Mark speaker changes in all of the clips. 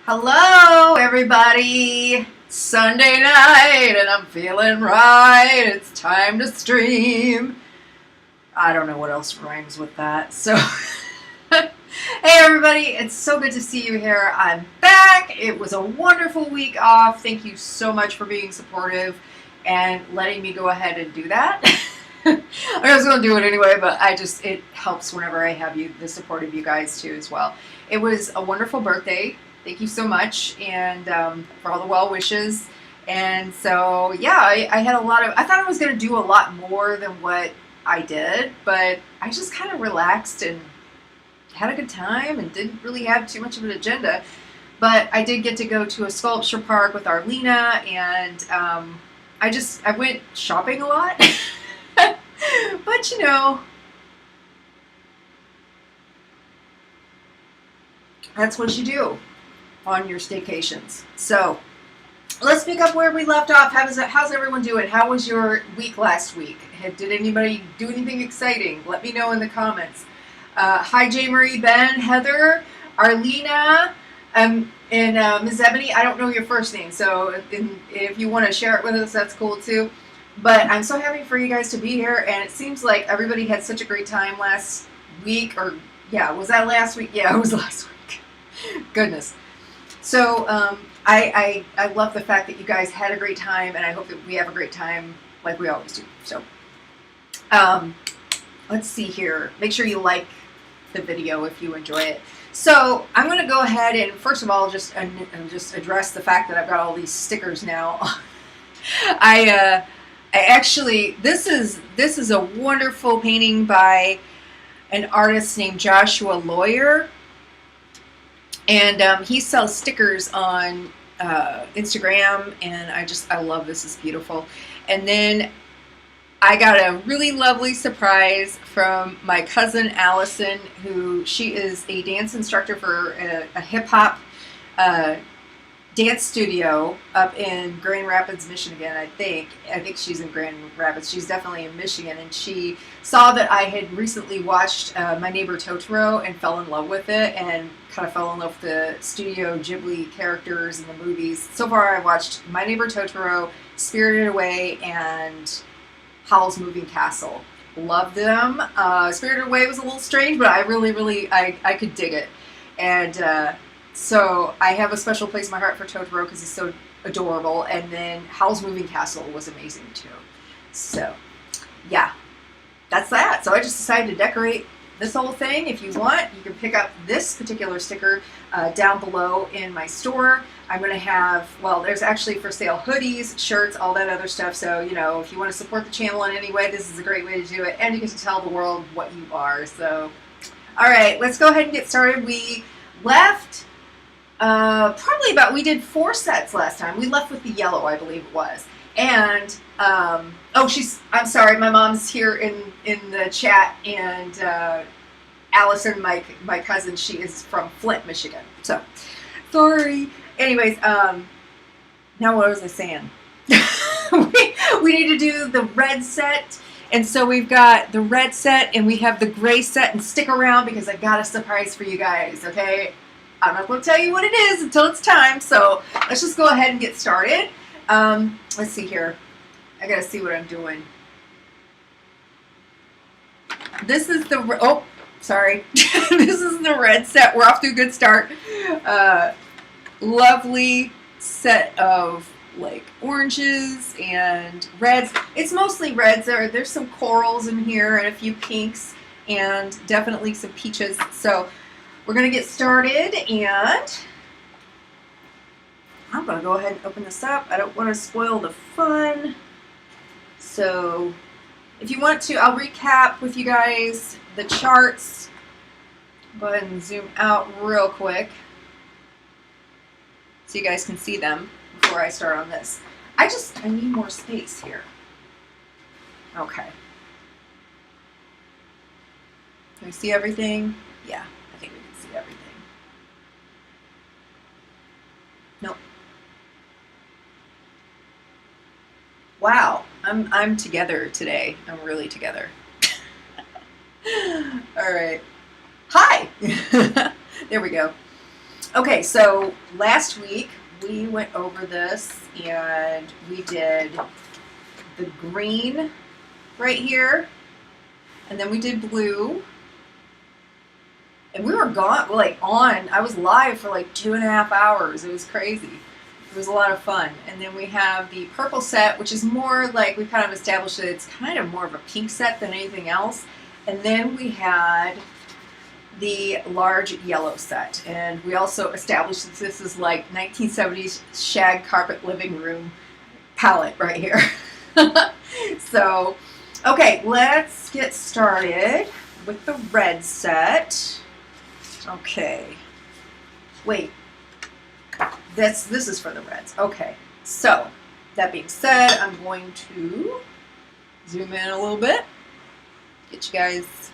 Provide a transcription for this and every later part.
Speaker 1: Hello, everybody. Sunday night, and I'm feeling right. It's time to stream. I don't know what else rhymes with that. So, hey, everybody. It's so good to see you here. I'm back. It was a wonderful week off. Thank you so much for being supportive and letting me go ahead and do that. I was going to do it anyway, but it helps whenever I have the support of you guys too as well. It was a wonderful birthday. Thank you so much, and for all the well wishes. And so, yeah, I had I thought I was going to do a lot more than what I did, but I just kind of relaxed and had a good time and didn't really have too much of an agenda. But I did get to go to a sculpture park with Arlena, and I went shopping a lot. But you know, that's what you do on your staycations. So let's pick up where we left off. How's everyone doing? How was your week last week? Did anybody do anything exciting? Let me know in the comments. Hi, J. Marie, Ben, Heather, Arlena, and Ms. Ebony. I don't know your first name, so if you want to share it with us, that's cool too. But I'm so happy for you guys to be here, and it seems like everybody had such a great time last week. Or yeah, was that last week? Yeah, it was last week. Goodness. So I love the fact that you guys had a great time, and I hope that we have a great time like we always do. So let's see here. Make sure you like the video if you enjoy it. So I'm going to go ahead and first of all just address the fact that I've got all these stickers now. I actually this is a wonderful painting by an artist named Joshua Lawyer. And he sells stickers on Instagram, and I love this. It's beautiful. And then I got a really lovely surprise from my cousin Allison, she is a dance instructor for a hip-hop dance studio up in Grand Rapids, Michigan, I think. I think she's in Grand Rapids. She's definitely in Michigan. And she saw that I had recently watched My Neighbor Totoro and fell in love with it, and kind of fell in love with the Studio Ghibli characters in the movies. So far, I watched My Neighbor Totoro, Spirited Away, and Howl's Moving Castle. Loved them. Spirited Away was a little strange, but I really, I could dig it. And so I have a special place in my heart for Totoro because he's so adorable. And then Howl's Moving Castle was amazing too. So yeah, that's that. So I just decided to decorate this whole thing. If you want, you can pick up this particular sticker down below in my store. I'm going to have, well, there's actually for sale hoodies, shirts, all that other stuff. So, you know, if you want to support the channel in any way, this is a great way to do it. And you get to tell the world what you are. So, all right, let's go ahead and get started. We left we did 4 sets last time. We left with the yellow, I believe it was. And, I'm sorry, my mom's here in the chat, and Allison, my cousin, she is from Flint, Michigan. So, sorry. Anyways, now what was I saying? we need to do the red set. And so we've got the red set, and we have the gray set, and stick around because I got a surprise for you guys, okay? I'm not going to tell you what it is until it's time, so let's just go ahead and get started. Let's see here. I got to see what I'm doing. This is the, oh, sorry. This is the red set. We're off to a good start. Lovely set of like oranges and reds. It's mostly reds. There's some corals in here and a few pinks and definitely some peaches. So we're going to get started, and I'm going to go ahead and open this up. I don't want to spoil the fun. So if you want to, I'll recap with you guys the charts. Go ahead and zoom out real quick so you guys can see them before I start on this. I need more space here. Okay. Can we see everything? Yeah, I think we can see everything. Nope. Wow, I'm together today. I'm really together. All right. Hi. There we go. Okay, so last week we went over this and we did the green right here, and then we did blue, and we were gone, like I was live for like 2.5 hours. It was crazy. It was a lot of fun. And then we have the purple set, which is more like, we kind of established that it's kind of more of a pink set than anything else. And then we had the large yellow set. And we also established that this is like 1970s shag carpet living room palette right here. So, okay, let's get started with the red set. Okay. Wait. This is for the reds. Okay. So, that being said, I'm going to zoom in a little bit. Get you guys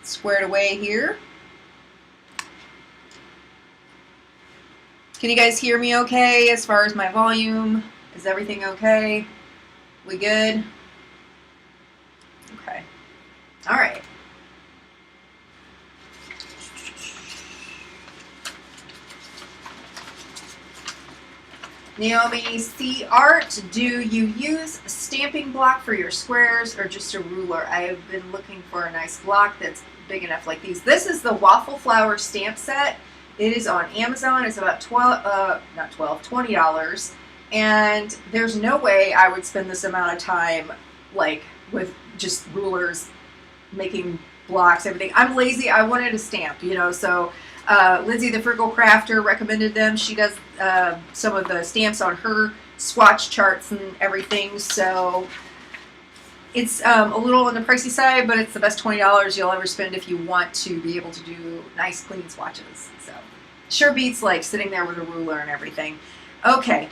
Speaker 1: squared away here. Can you guys hear me okay as far as my volume? Is everything okay? We good? Okay. All right. Naomi C. Art, do you use a stamping block for your squares or just a ruler? I have been looking for a nice block that's big enough like these. This is the Waffle Flower stamp set. It is on Amazon. It's about $20. And there's no way I would spend this amount of time like with just rulers, making blocks, everything. I'm lazy. I wanted a stamp, you know, so Lindsay the Frugal Crafter recommended them. She does some of the stamps on her swatch charts and everything, so it's a little on the pricey side, but it's the best $20 you'll ever spend if you want to be able to do nice clean swatches. So sure beats like sitting there with a ruler and everything. Okay,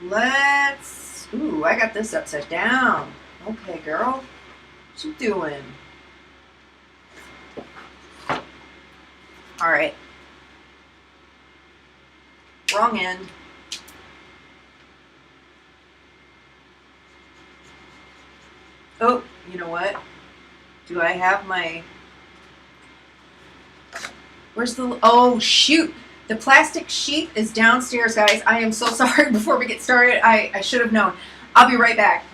Speaker 1: let's, ooh, I got this upside down. Okay, girl, what you doing? All right. Wrong end. Oh, you know what? Do I have my... Where's the... Oh, shoot. The plastic sheet is downstairs, guys. I am so sorry. Before we get started, I should have known. I'll be right back.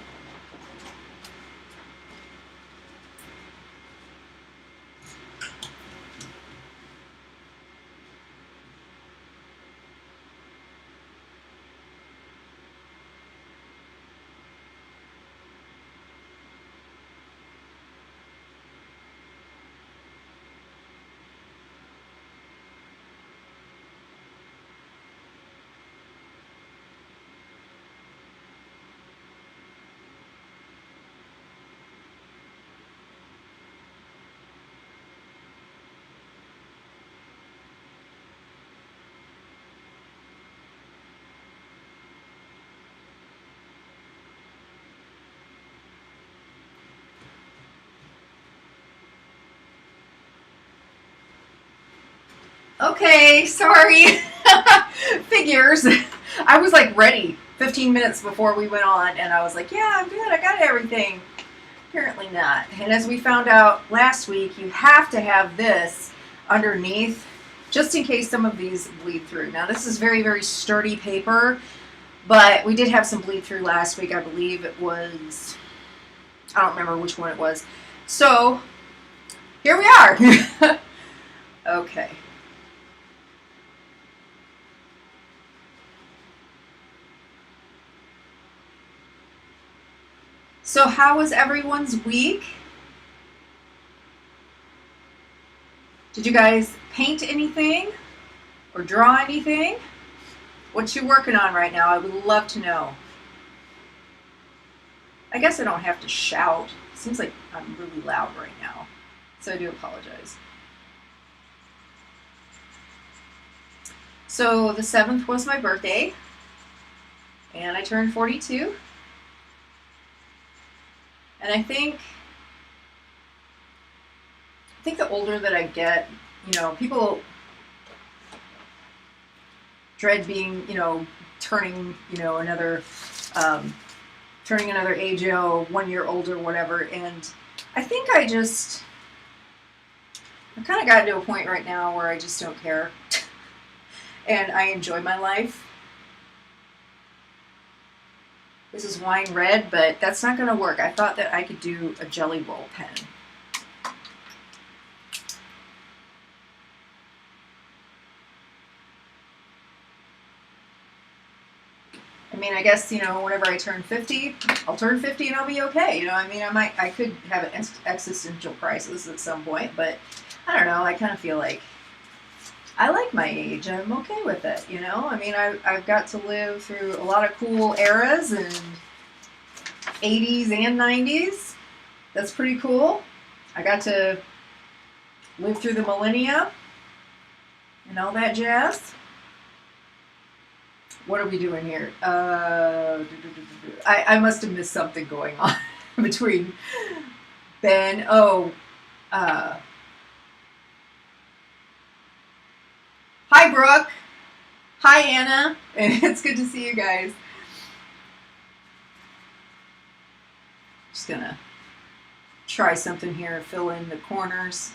Speaker 1: Okay, sorry. Figures. I was like ready 15 minutes before we went on, and I was like, yeah, I'm good. I got everything. Apparently not. And as we found out last week, you have to have this underneath just in case some of these bleed through. Now, this is very, very sturdy paper, but we did have some bleed through last week. I believe it was, I don't remember which one it was. So, here we are. Okay. So how was everyone's week? Did you guys paint anything or draw anything? What you working on right now? I would love to know. I guess I don't have to shout. It seems like I'm really loud right now, so I do apologize. So the 7th was my birthday, and I turned 42. And I think the older that I get, you know, people dread being, you know, turning another age, 1 year older, whatever. And I think I I've kind of gotten to a point right now where I just don't care. And I enjoy my life. This is wine red, but that's not going to work. I thought that I could do a jelly roll pen. I mean, I guess, you know, whenever I turn 50, I'll turn 50 and I'll be okay. You know, I mean, I could have an existential crisis at some point, but I don't know. I kind of feel like I like my age. I'm okay with it, you know? I mean, I've got to live through a lot of cool eras and 80s and 90s. That's pretty cool. I got to live through the millennia and all that jazz. What are we doing here? I must have missed something going on between Ben. Oh, hi, Brooke. Hi, Anna. It's good to see you guys. Just gonna try something here, fill in the corners.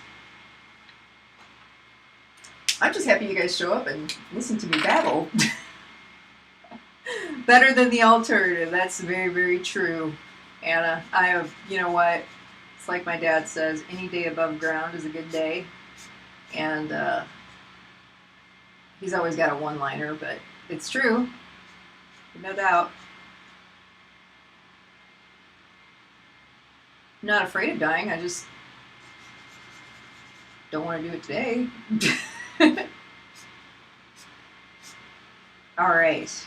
Speaker 1: I'm just happy you guys show up and listen to me babble. Better than the alternative. That's very, very true, Anna. I have, you know what? It's like my dad says, any day above ground is a good day. And he's always got a one-liner, but it's true. No doubt. I'm not afraid of dying. I just don't want to do it today. All right.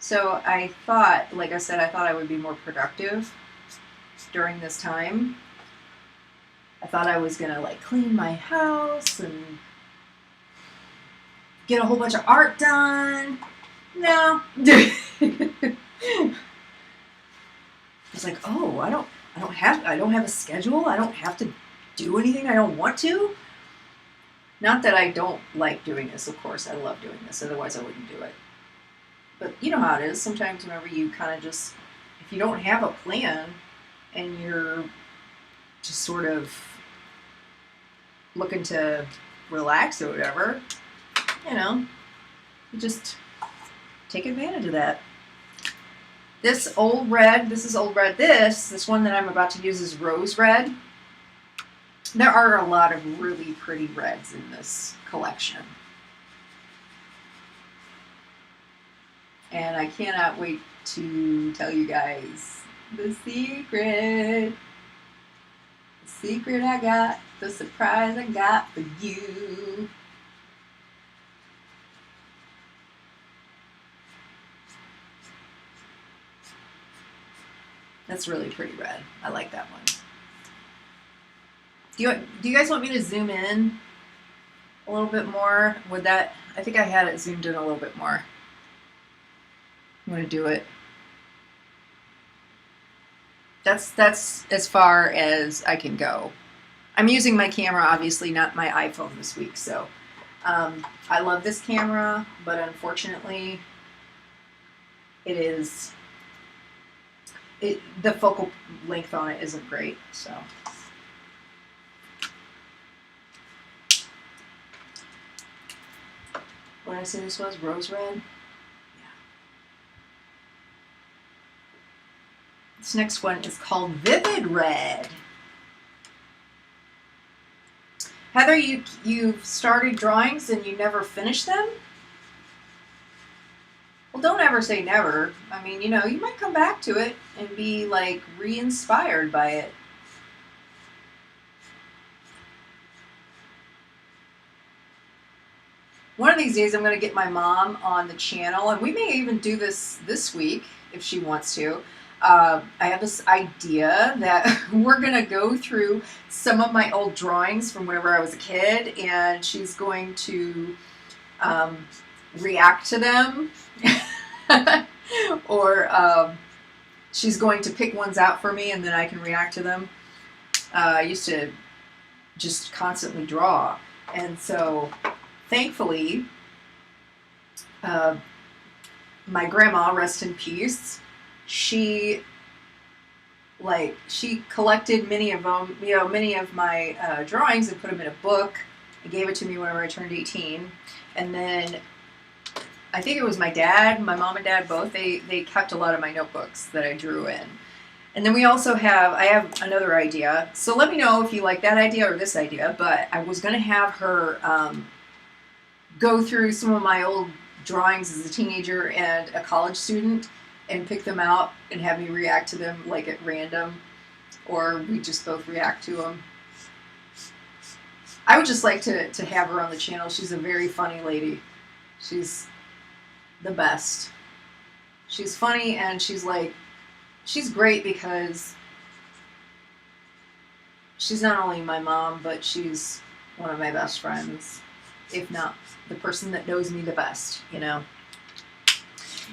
Speaker 1: So I thought, like I said, I thought I would be more productive during this time. I thought I was gonna like clean my house and get a whole bunch of art done. No. I was like, oh, I don't have a schedule. I don't have to do anything I don't want to. Not that I don't like doing this, of course. I love doing this. Otherwise, I wouldn't do it. But you know how it is. Sometimes whenever you kind of just, if you don't have a plan and you're just sort of looking to relax or whatever, you know, you just take advantage of that. This old red, this is old red. This one that I'm about to use is rose red. There are a lot of really pretty reds in this collection. And I cannot wait to tell you guys the secret. The secret I got, the surprise I got for you. That's really pretty red. I like that one. Do you guys want me to zoom in a little bit more? Would that, I think I had it zoomed in a little bit more. I'm going to do it. That's as far as I can go. I'm using my camera, obviously, not my iPhone this week. So I love this camera, but unfortunately, the focal length on it isn't great. So. What did I say this was? Rose red? This next one is called Vivid Red. Heather, you've started drawings and you never finished them? Well, don't ever say never. I mean, you know, you might come back to it and be like re-inspired by it. One of these days I'm going to get my mom on the channel, and we may even do this week if she wants to. I have this idea that we're going to go through some of my old drawings from whenever I was a kid, and she's going to react to them. Or she's going to pick ones out for me, and then I can react to them. I used to just constantly draw, and so thankfully, my grandma, rest in peace, she like, she collected many of them, you know, many of my drawings and put them in a book. And gave it to me whenever I turned 18. And then I think it was my dad, my mom and dad both, they kept a lot of my notebooks that I drew in. And then we also have, I have another idea. So let me know if you like that idea or this idea, but I was going to have her go through some of my old drawings as a teenager and a college student and pick them out and have me react to them like at random, or we just both react to them. I would just like to have her on the channel. She's a very funny lady. She's the best. She's funny, and she's great because she's not only my mom, but she's one of my best friends, if not the person that knows me the best, you know.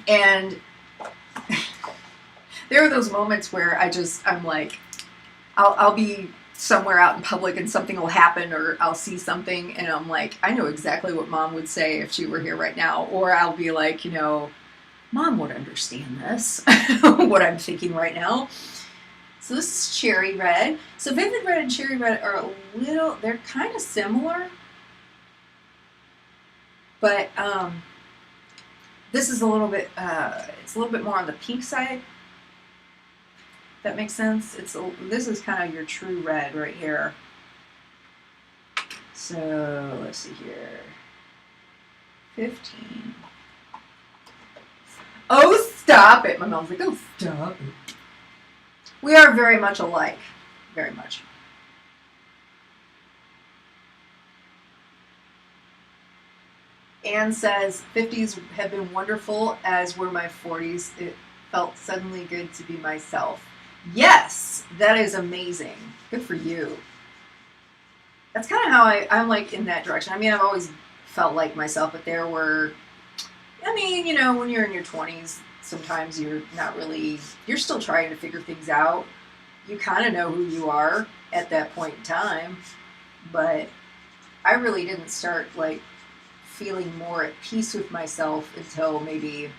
Speaker 1: And there are those moments where I'm like, I'll be somewhere out in public and something will happen, or I'll see something and I'm like, I know exactly what Mom would say if she were here right now. Or I'll be like, you know, Mom would understand this, what I'm thinking right now. So this is cherry red. So vivid red and cherry red are a little, they're kind of similar, but this is a little bit, it's a little bit more on the pink side. That makes sense. This is kind of your true red right here. So let's see here. 15. Oh, stop it. My mom's like, oh, stop it. We are very much alike. Very much. Anne says, 50s have been wonderful, as were my 40s. It felt suddenly good to be myself. Yes, that is amazing. Good for you. That's kind of how I'm like in that direction. I mean, I've always felt like myself, but there were, I mean, you know, when you're in your 20s, sometimes you're not really, you're still trying to figure things out. You kind of know who you are at that point in time, but I really didn't start like feeling more at peace with myself until maybe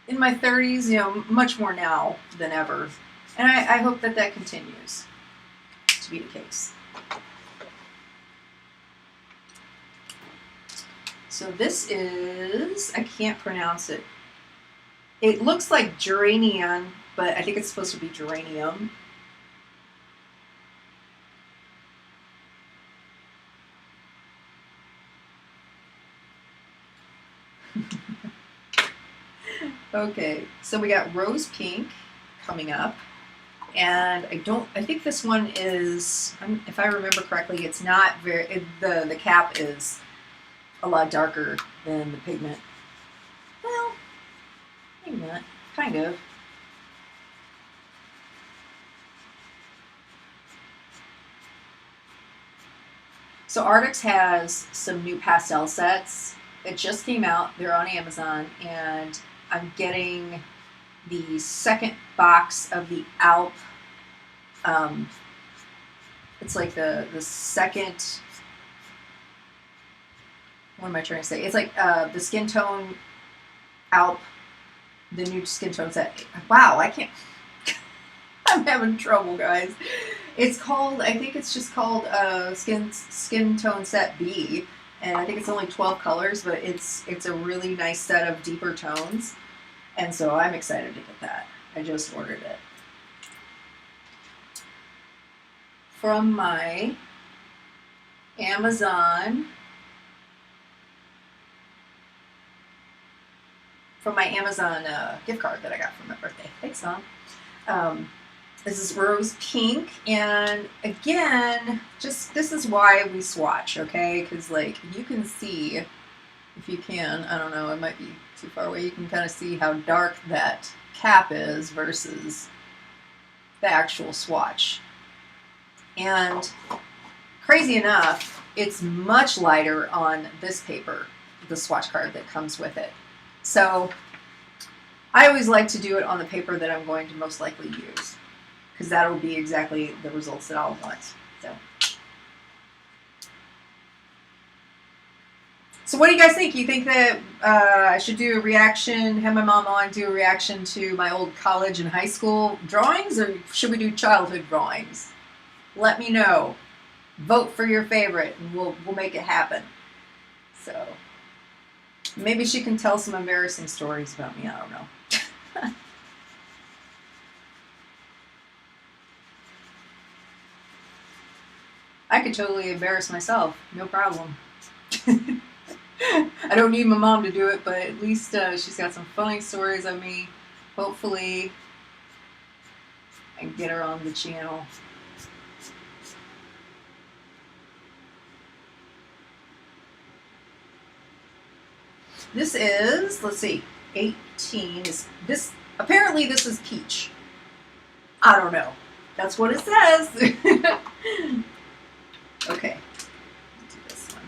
Speaker 1: in my 30s, you know, much more now than ever. And I hope that that continues to be the case. So this is, I can't pronounce it. It looks like geranium, but I think it's supposed to be geranium. Okay, so we got rose pink coming up, and I think this one is, if I remember correctly, it's not very, the cap is a lot darker than the pigment. Well, maybe not, kind of. So Arrtx has some new pastel sets. It just came out, they're on Amazon, and I'm getting the second box of the ALP. It's like the second, what am I trying to say? It's like the skin tone ALP, the new skin tone set. Wow, I can't, I'm having trouble, guys. It's called, I think it's just called skin tone set B. And I think it's only 12 colors, but it's a really nice set of deeper tones. And so I'm excited to get that. I just ordered it. From my Amazon, gift card that I got for my birthday. Thanks, Mom. This is rose pink, and again, just this is why we swatch, okay? Because like you can see, if you can, I don't know, it might be too far away, you can kind of see how dark that cap is versus the actual swatch. And crazy enough, it's much lighter on this paper, the swatch card that comes with it. So I always like to do it on the paper that I'm going to most likely use, because that will be exactly the results that I'll want. So what do you guys think? You think that I should do a reaction, have my mom on, do a reaction to my old college and high school drawings, or should we do childhood drawings? Let me know. Vote for your favorite, and we'll make it happen. So maybe she can tell some embarrassing stories about me. I don't know. I could totally embarrass myself. No problem. I don't need my mom to do it, but at least she's got some funny stories of me. Hopefully, I can get her on the channel. This is, let's see, 18. This apparently this is peach. I don't know. That's what it says. Okay. Let's do this one.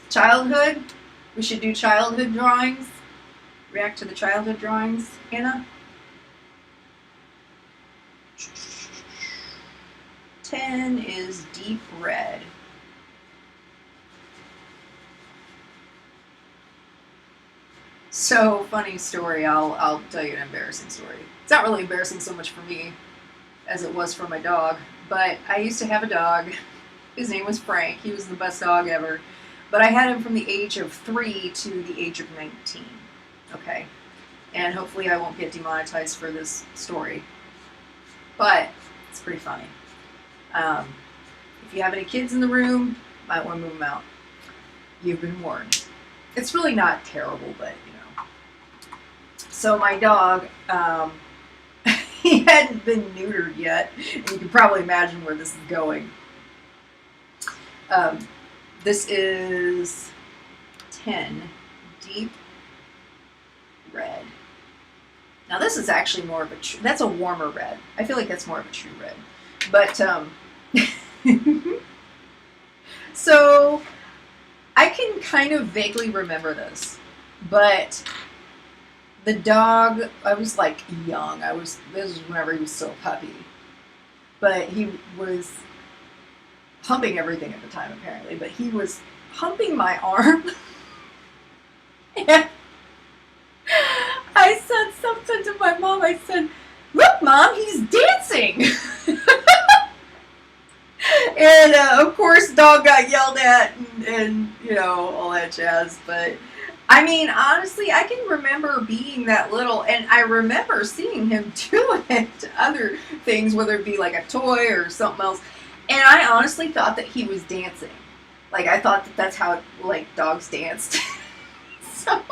Speaker 1: Childhood. We should do childhood drawings. React to the childhood drawings, Hannah. 10 is deep red. So, funny story, I'll tell you an embarrassing story. It's not really embarrassing so much for me as it was for my dog, but I used to have a dog. His name was Frank. He was the best dog ever. But I had him from the age of 3 to the age of 19. Okay? And hopefully I won't get demonetized for this story. But it's pretty funny. If you have any kids in the room, might want to move them out. You've been warned. It's really not terrible, but you know. So my dog, he hadn't been neutered yet, and you can probably imagine where this is going. This is 10 deep red. Now this is actually more of a that's a warmer red. I feel like that's more of a true red. But so I can kind of vaguely remember this, but the dog, I was like young. This was whenever he was still a puppy, but he was humping everything at the time apparently, but he was humping my arm. And I said something to my mom. I said, "Look, Mom, he's dancing." And of course, dog got yelled at and you know, all that jazz. But I mean, honestly, I can remember being that little, and I remember seeing him do it to other things, whether it be like a toy or something else. And I honestly thought that he was dancing. Like, I thought that that's how, like, dogs danced. So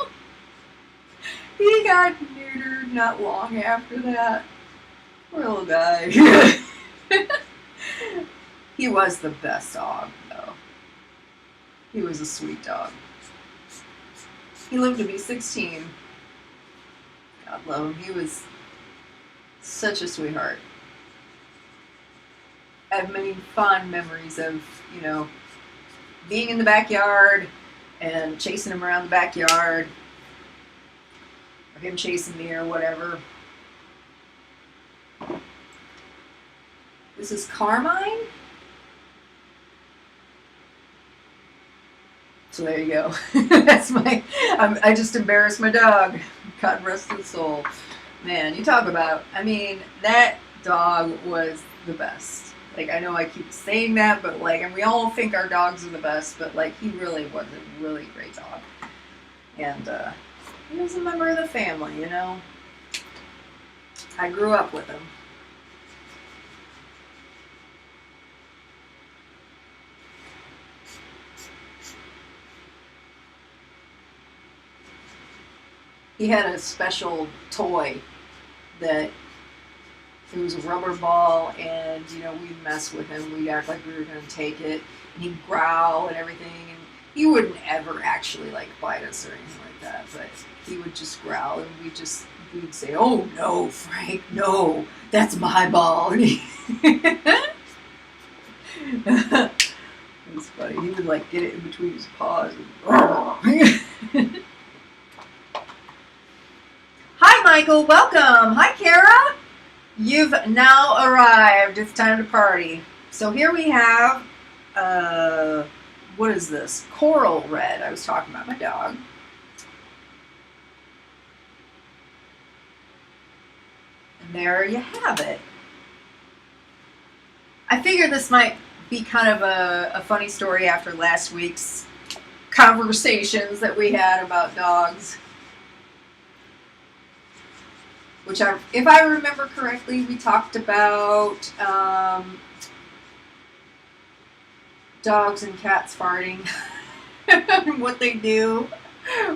Speaker 1: he got neutered not long after that. Poor little guy. He was the best dog, though. He was a sweet dog. He lived to be 16. God love him. He was such a sweetheart. I have many fond memories of, you know, being in the backyard and chasing him around the backyard, or him chasing me or whatever. This is Carmine. So there you go. That's my, I just embarrassed my dog. God rest his soul. Man, you talk about, I mean, that dog was the best. Like, I know I keep saying that, but like, and we all think our dogs are the best, but like, he really was a really great dog. And he was a member of the family, you know. I grew up with him. He had a special toy that it was a rubber ball, and you know, we'd mess with him. We'd act like we were going to take it, and he'd growl and everything. And he wouldn't ever actually like bite us or anything like that, but he would just growl, and we'd say, "Oh no, Frank, no, that's my ball." And it was funny. He would like get it in between his paws. And, hi, my Michael. Welcome. Hi, Kara. You've now arrived. It's time to party. So here we have, what is this? Coral red. I was talking about my dog. And there you have it. I figured this might be kind of a funny story after last week's conversations that we had about dogs. Which, if I remember correctly, we talked about dogs and cats farting, what they do,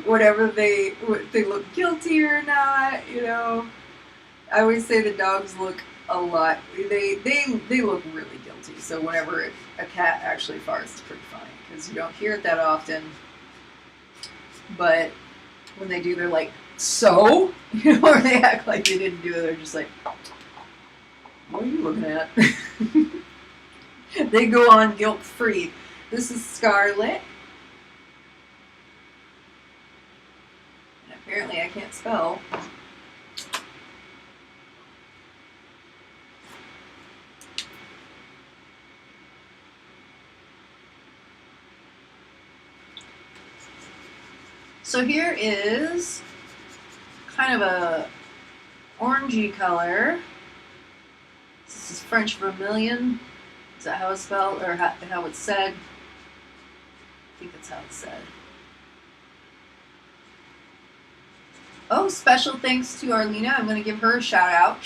Speaker 1: whatever they look guilty or not. You know, I always say the dogs look a lot. They look really guilty. So whenever a cat actually farts, it's pretty funny because you don't hear it that often. But when they do, they're like, so? You know, or they act like they didn't do it. They're just like, what are you looking at? They go on guilt-free. This is Scarlet. And apparently I can't spell. So here is kind of a orangey color. This is French vermilion. Is that how it's spelled, or how it's said? I think that's how it's said. Oh, special thanks to Arlena. I'm going to give her a shout out.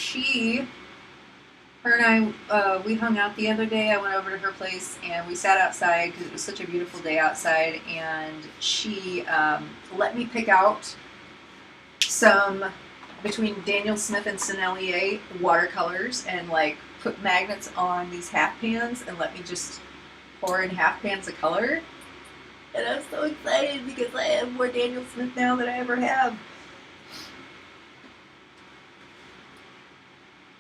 Speaker 1: Her and I, we hung out the other day. I went over to her place and we sat outside because it was such a beautiful day outside, and she let me pick out some between Daniel Smith and Sennelier watercolors and like put magnets on these half pans and let me just pour in half pans of color. And I'm so excited because I have more Daniel Smith now than I ever have.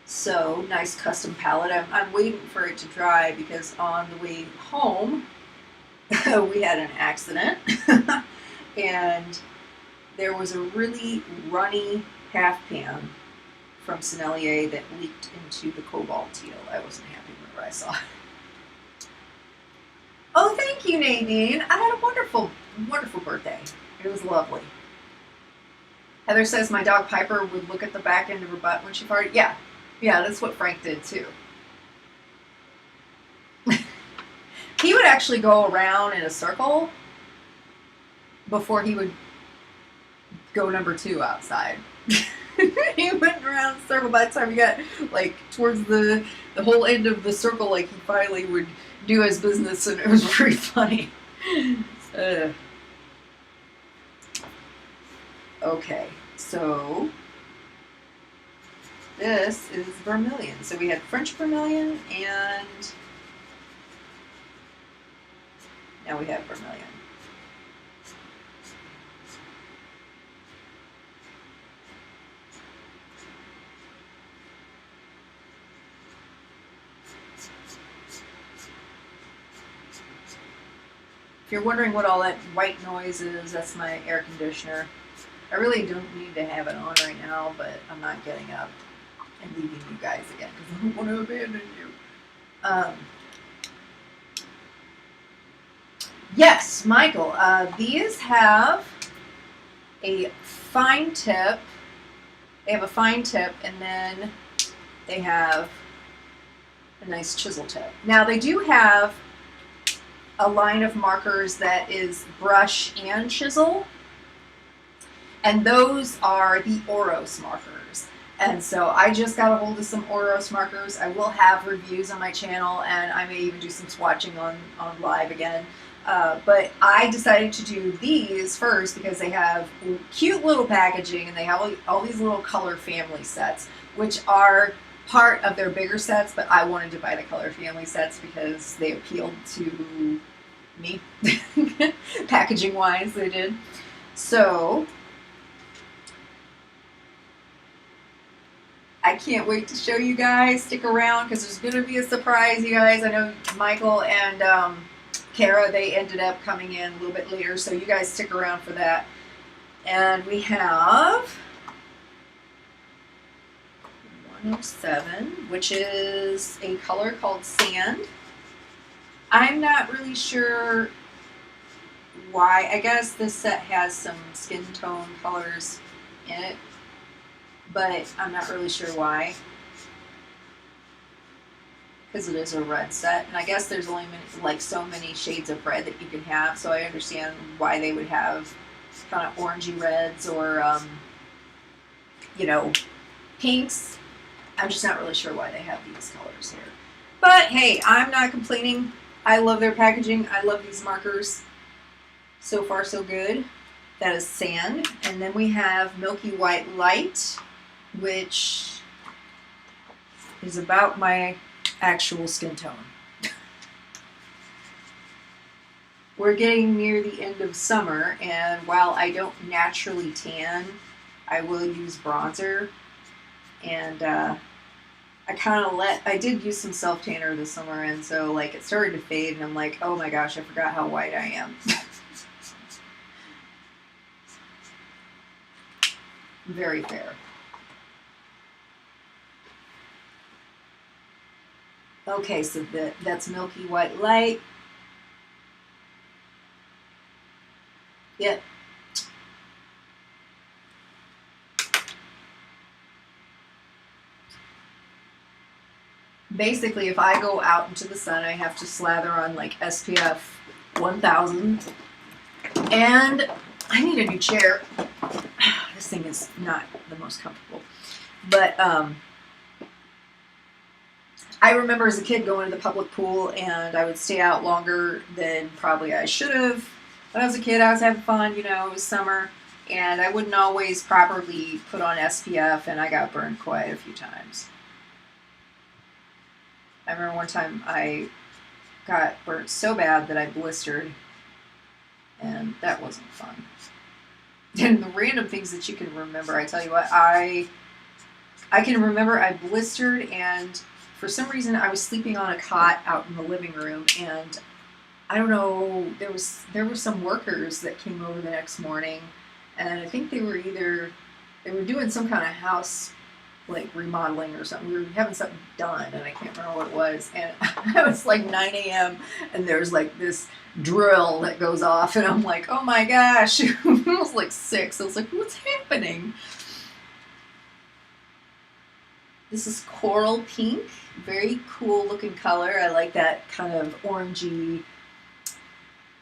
Speaker 1: So, nice custom palette. I'm waiting for it to dry because on the way home we had an accident and there was a really runny half pan from Sennelier that leaked into the cobalt teal. I wasn't happy whenever I saw it. Oh, thank you, Nadine. I had a wonderful, wonderful birthday. It was lovely. Heather says my dog Piper would look at the back end of her butt when she farted. Yeah. Yeah, that's what Frank did too. He would actually go around in a circle before he would go number 2 outside. He went around in a circle. By the time he got like towards the whole end of the circle, like he finally would do his business, and it was pretty funny. Okay, so this is vermilion. So we had French vermilion and now we have vermilion. If you're wondering what all that white noise is, that's my air conditioner. I really don't need to have it on right now, but I'm not getting up and leaving you guys again because I don't want to abandon you. Yes, Michael, these have a fine tip. They have a fine tip, and then they have a nice chisel tip. Now they do have a line of markers that is brush and chisel, and those are the Oros markers. And so I just got a hold of some Oros markers. I will have reviews on my channel, and I may even do some swatching on live again. But I decided to do these first because they have cute little packaging, and they have all these little color family sets, which are part of their bigger sets, but I wanted to buy the color family sets because they appealed to me. Packaging wise, they did. So I can't wait to show you guys. Stick around because there's going to be a surprise, you guys. I know Michael and Kara, they ended up coming in a little bit later, so you guys stick around for that. And we have 107, which is a color called Sand. I'm not really sure why. I guess this set has some skin tone colors in it, but I'm not really sure why. Because it is a red set, and I guess there's only like so many shades of red that you can have, so I understand why they would have kind of orangey reds or, you know, pinks. I'm just not really sure why they have these colors here. But hey, I'm not complaining. I love their packaging. I love these markers. So far, so good. That is Sand. And then we have Milky White Light, which is about my actual skin tone. We're getting near the end of summer, and while I don't naturally tan, I will use bronzer. And I did use some self tanner this summer, and so like it started to fade, and I'm like, oh my gosh, I forgot how white I am. Very fair. Okay, so that's Milky White Light. Yep. Basically, if I go out into the sun, I have to slather on like SPF 1000. And I need a new chair. This thing is not the most comfortable. But I remember as a kid going to the public pool, and I would stay out longer than probably I should have. When I was a kid, I was having fun, you know, it was summer, and I wouldn't always properly put on SPF, and I got burned quite a few times. I remember one time I got burnt so bad that I blistered, and that wasn't fun. And the random things that you can remember, I tell you what, I can remember I blistered, and for some reason I was sleeping on a cot out in the living room, and I don't know, there were some workers that came over the next morning, and I think they were doing some kind of house like remodeling or something. We were having something done, and I can't remember what it was. And it was like 9 a.m. and there's like this drill that goes off, and I'm like, oh my gosh. I was like 6. I was like, what's happening? This is Coral Pink. Very cool looking color. I like that kind of orangey.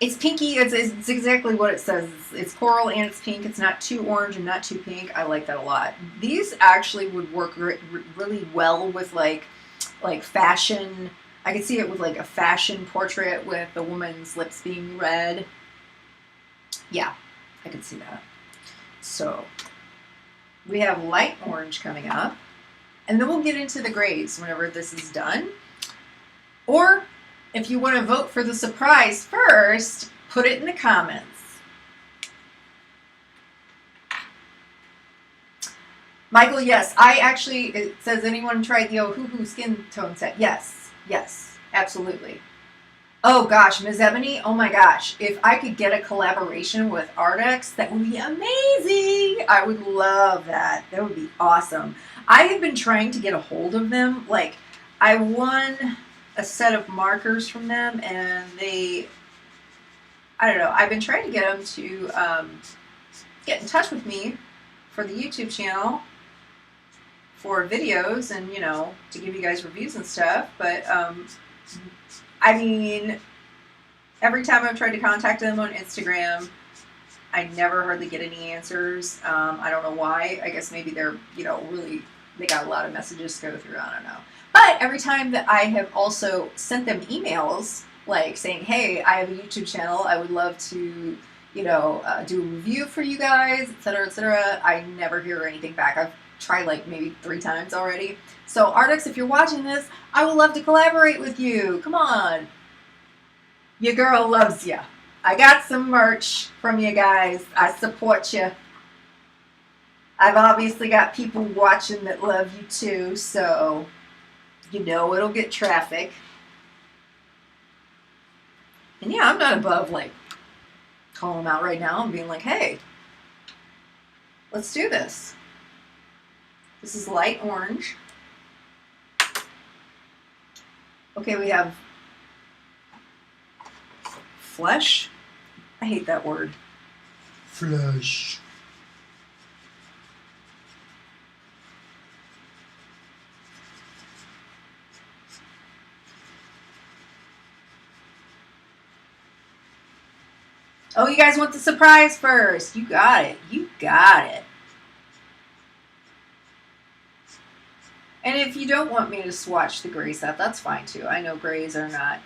Speaker 1: It's pinky. It's exactly what it says. It's coral and it's pink. It's not too orange and not too pink. I like that a lot. These actually would work really well with like fashion. I could see it with like a fashion portrait with the woman's lips being red. Yeah, I could see that. So we have light orange coming up, and then we'll get into the grays whenever this is done. Or if you want to vote for the surprise first, put it in the comments. Michael, yes, it says, anyone tried the Ohuhu skin tone set? Yes, absolutely. Oh gosh, Ms. Ebony, oh my gosh, if I could get a collaboration with Arrtx, that would be amazing. I would love that. That would be awesome. I have been trying to get a hold of them. Like, I won a set of markers from them, and I don't know, I've been trying to get them to get in touch with me for the YouTube channel for videos and, you know, to give you guys reviews and stuff, but I mean, every time I've tried to contact them on Instagram, I never hardly get any answers. I don't know why. I guess maybe they're, you know, they got a lot of messages to go through. I don't know. But every time that I have also sent them emails, like saying, hey, I have a YouTube channel, I would love to, you know, do a review for you guys, etc., I never hear anything back. I've tried like maybe 3 times already. So Arrtx, if you're watching this, I would love to collaborate with you. Come on. Your girl loves you. I got some merch from you guys. I support you. I've obviously got people watching that love you too, so you know it'll get traffic. And yeah, I'm not above like calling them out right now and being like, hey, let's do this. This is light orange. Okay, we have flesh. I hate that word. Flesh. Oh, you guys want the surprise first. You got it. You got it. And if you don't want me to swatch the gray set, that's fine too. I know grays are not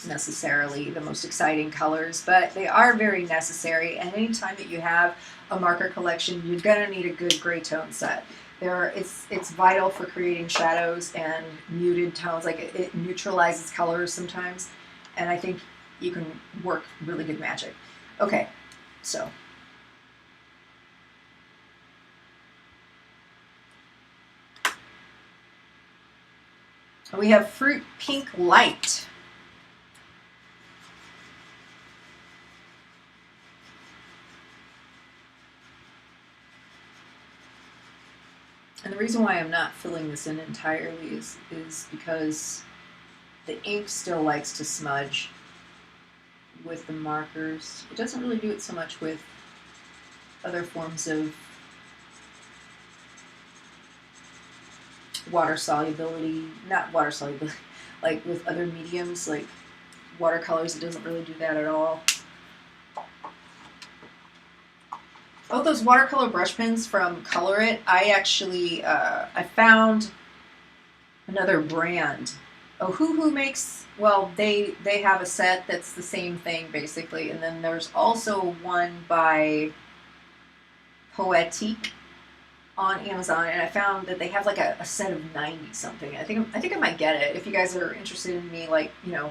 Speaker 1: necessarily the most exciting colors, but they are very necessary. And anytime that you have a marker collection, you're gonna need a good gray tone set. It's vital for creating shadows and muted tones. Like it neutralizes colors sometimes, and I think you can work really good magic. Okay, so we have Fruit Pink Light. And the reason why I'm not filling this in entirely is because the ink still likes to smudge with the markers. It doesn't really do it so much with other forms of water solubility, not water solubility, like with other mediums like watercolors, it doesn't really do that at all. Oh, those watercolor brush pens from Color It, I actually, I found another brand. Oh, who makes, well, they have a set that's the same thing basically, and then there's also one by Poetique on Amazon, and I found that they have like a set of 90 something. I think I might get it if you guys are interested in me, like, you know,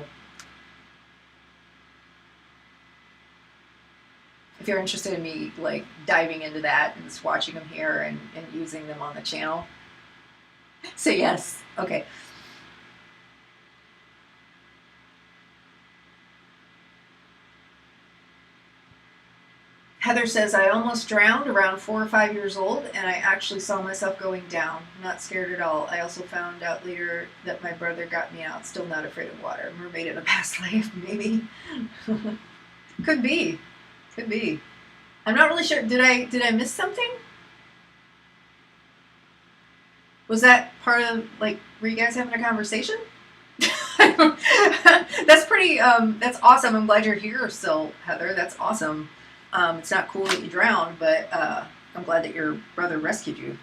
Speaker 1: if you're interested in me like diving into that and swatching them here and using them on the channel. So yes, okay. Heather says, I almost drowned around 4 or 5 years old, and I actually saw myself going down. Not scared at all. I also found out later that my brother got me out. Still not afraid of water. Mermaid in a past life, maybe. Could be. Could be. I'm not really sure. Did I miss something? Was that part of, like, were you guys having a conversation? That's pretty, that's awesome. I'm glad you're here still, Heather. That's awesome. It's not cool that you drowned, but I'm glad that your brother rescued you.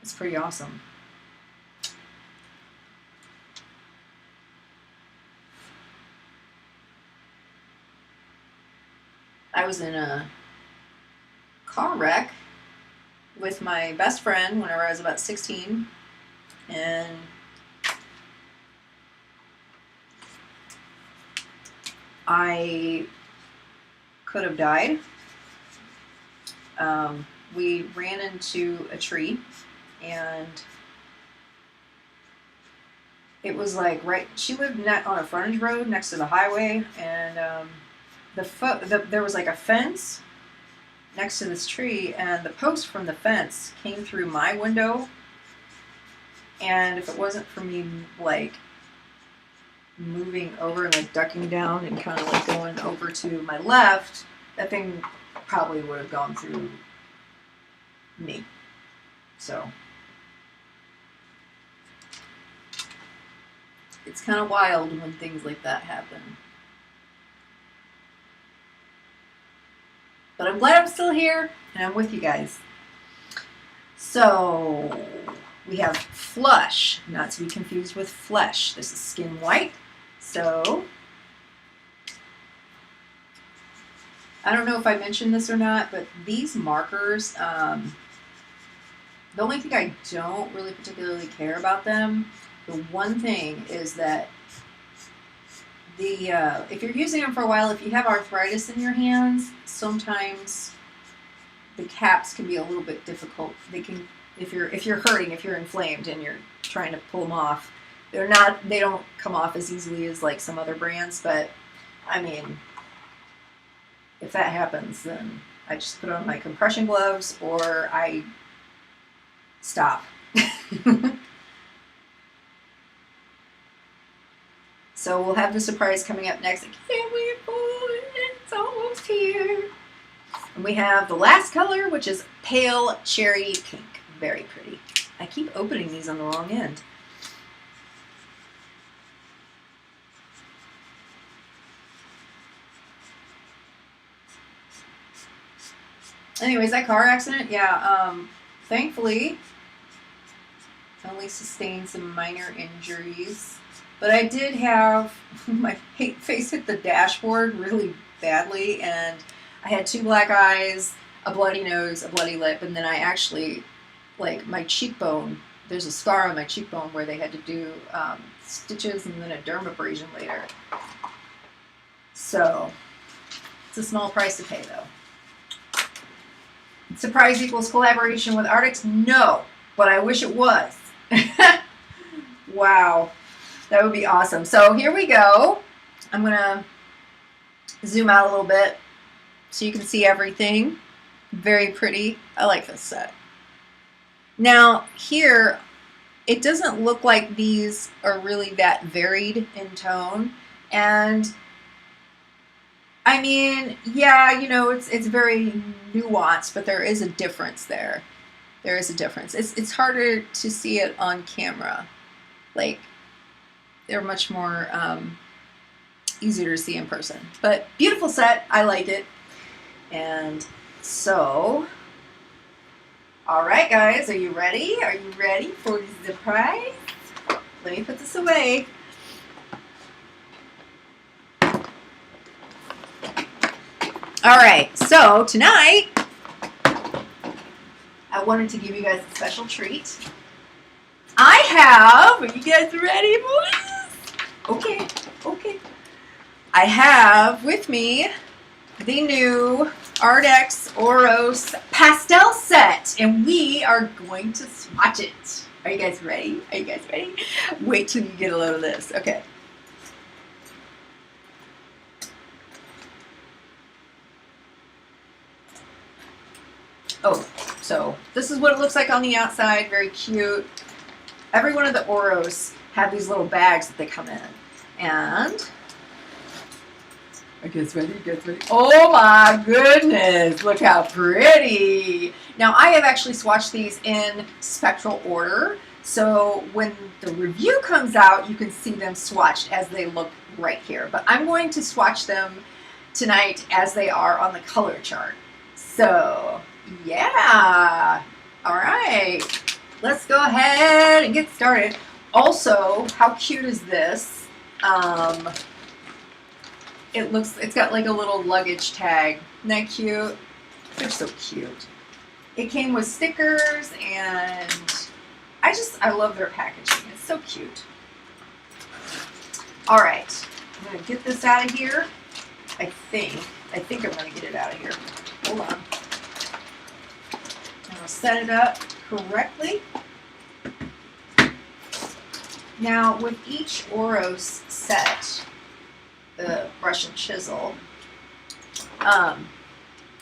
Speaker 1: It's pretty awesome. I was in a car wreck with my best friend whenever I was about 16, and I could have died. We ran into a tree, and it was like right, she lived on a frontage road next to the highway, and there was like a fence next to this tree, and the post from the fence came through my window, and if it wasn't for me like moving over and like ducking down and kind of like going over to my left, that thing probably would have gone through me. So it's kind of wild when things like that happen. But I'm glad I'm still here and I'm with you guys. So we have Flush, not to be confused with Flesh. This is Skin White. So I don't know if I mentioned this or not, but these markers, the only thing I don't really particularly care about them, the one thing is that if you're using them for a while, if you have arthritis in your hands, sometimes the caps can be a little bit difficult. They can, if you're hurting, if you're inflamed and you're trying to pull them off, they don't come off as easily as like some other brands. But I mean, if that happens, then I just put on my compression gloves or I stop. So we'll have the surprise coming up next. I can't wait for it. It's almost here. And we have the last color, which is pale cherry pink. Very pretty. I keep opening these on the wrong end. Anyways, that car accident, yeah, thankfully, I only sustained some minor injuries. But I did have my face hit the dashboard really badly, and I had 2 black eyes, a bloody nose, a bloody lip, and then I actually, like, my cheekbone, there's a scar on my cheekbone where they had to do stitches and then a dermabrasion later. So, it's a small price to pay, though. Surprise equals collaboration with Arrtx? No, but I wish it was. Wow, that would be awesome. So here we go. I'm going to zoom out a little bit so you can see everything. Very pretty. I like this set. Now here, it doesn't look like these are really that varied in tone. And I mean, yeah, you know, it's very nuanced, but there is a difference there. There is a difference. It's harder to see it on camera. Like, they're much more easier to see in person. But beautiful set. I like it. And so, all right, guys, are you ready? Are you ready for the surprise? Let me put this away. All right, so tonight, I wanted to give you guys a special treat. I have, are you guys ready, boys? Okay, okay. I have with me the new Arrtx Oros Pastel set, and we are going to swatch it. Are you guys ready? Are you guys ready? Wait till you get a load of this. Okay. Oh, so this is what it looks like on the outside. Very cute. Every one of the Oros have these little bags that they come in. And, are you guys ready? You guys ready? Oh my goodness, look how pretty. Now I have actually swatched these in spectral order. So when the review comes out, you can see them swatched as they look right here. But I'm going to swatch them tonight as they are on the color chart. So, yeah. All right. Let's go ahead and get started. Also, how cute is this? It's got like a little luggage tag. Isn't that cute? They're so cute. It came with stickers, and I love their packaging. It's so cute. All right, I'm gonna get this out of here. I think I'm gonna get it out of here. Hold on. I'm gonna set it up correctly. Now, with each Oros set, the brush and chisel,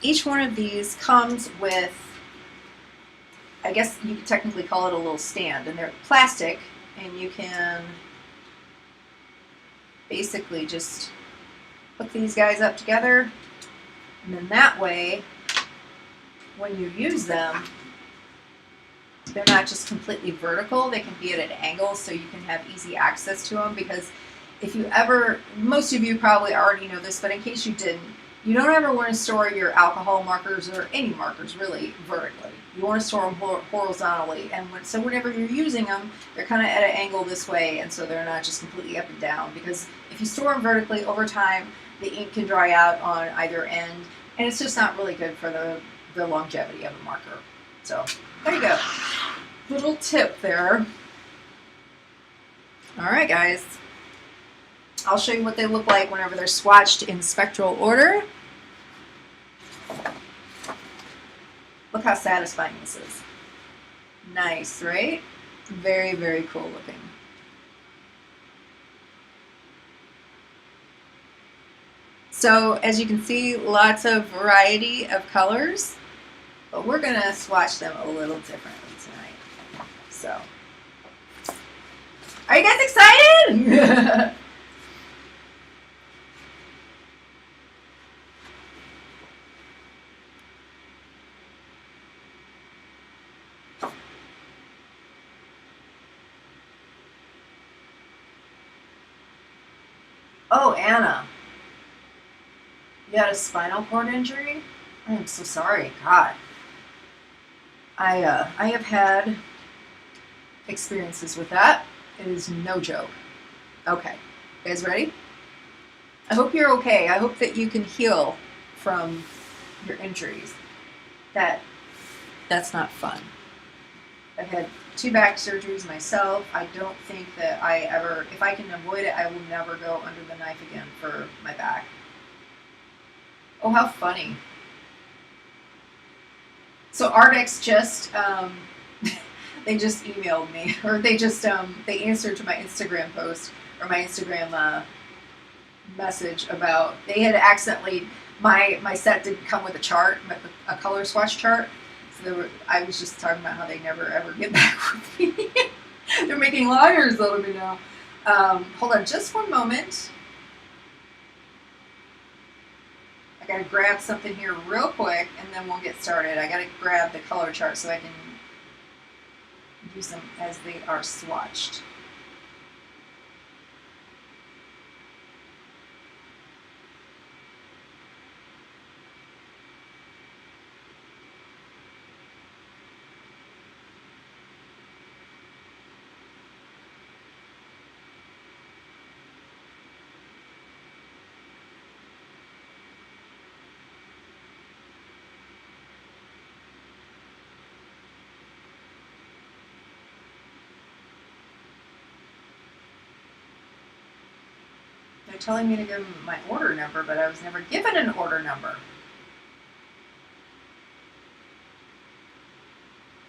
Speaker 1: each one of these comes with, I guess you could technically call it a little stand, and they're plastic, and you can basically just hook these guys up together, and then that way, when you use them, they're not just completely vertical, they can be at an angle so you can have easy access to them, because if you ever, most of you probably already know this, but in case you didn't, you don't ever want to store your alcohol markers, or any markers really, vertically. You want to store them horizontally, and so whenever you're using them, they're kind of at an angle this way, and so they're not just completely up and down, because if you store them vertically, over time, the ink can dry out on either end, and it's just not really good for the longevity of a marker. So, there you go. Little tip there. Alright guys, I'll show you what they look like whenever they're swatched in spectral order. Look how satisfying this is. Nice, right? Very, very cool looking. So, as you can see, lots of variety of colors, but we're going to swatch them a little differently tonight. So, are you guys excited? Oh, Anna, you had a spinal cord injury? I am so sorry. God, I have had experiences with that. It is no joke. Okay, you guys ready? I hope you're okay. I hope that you can heal from your injuries. That's not fun. I've had 2 back surgeries myself. I don't think that I ever, if I can avoid it, I will never go under the knife again for my back. Oh, how funny. So Arrtx just, they just emailed me, or they just, they answered to my Instagram post, or my Instagram message about, they had accidentally, my set didn't come with a chart, a color swatch chart. So I was just talking about how they never ever get back with me. They're making liars out of me now. Hold on just one moment. I gotta grab something here real quick and then we'll get started. I gotta grab the color chart so I can use them as they are swatched. They're telling me to give them my order number, but I was never given an order number.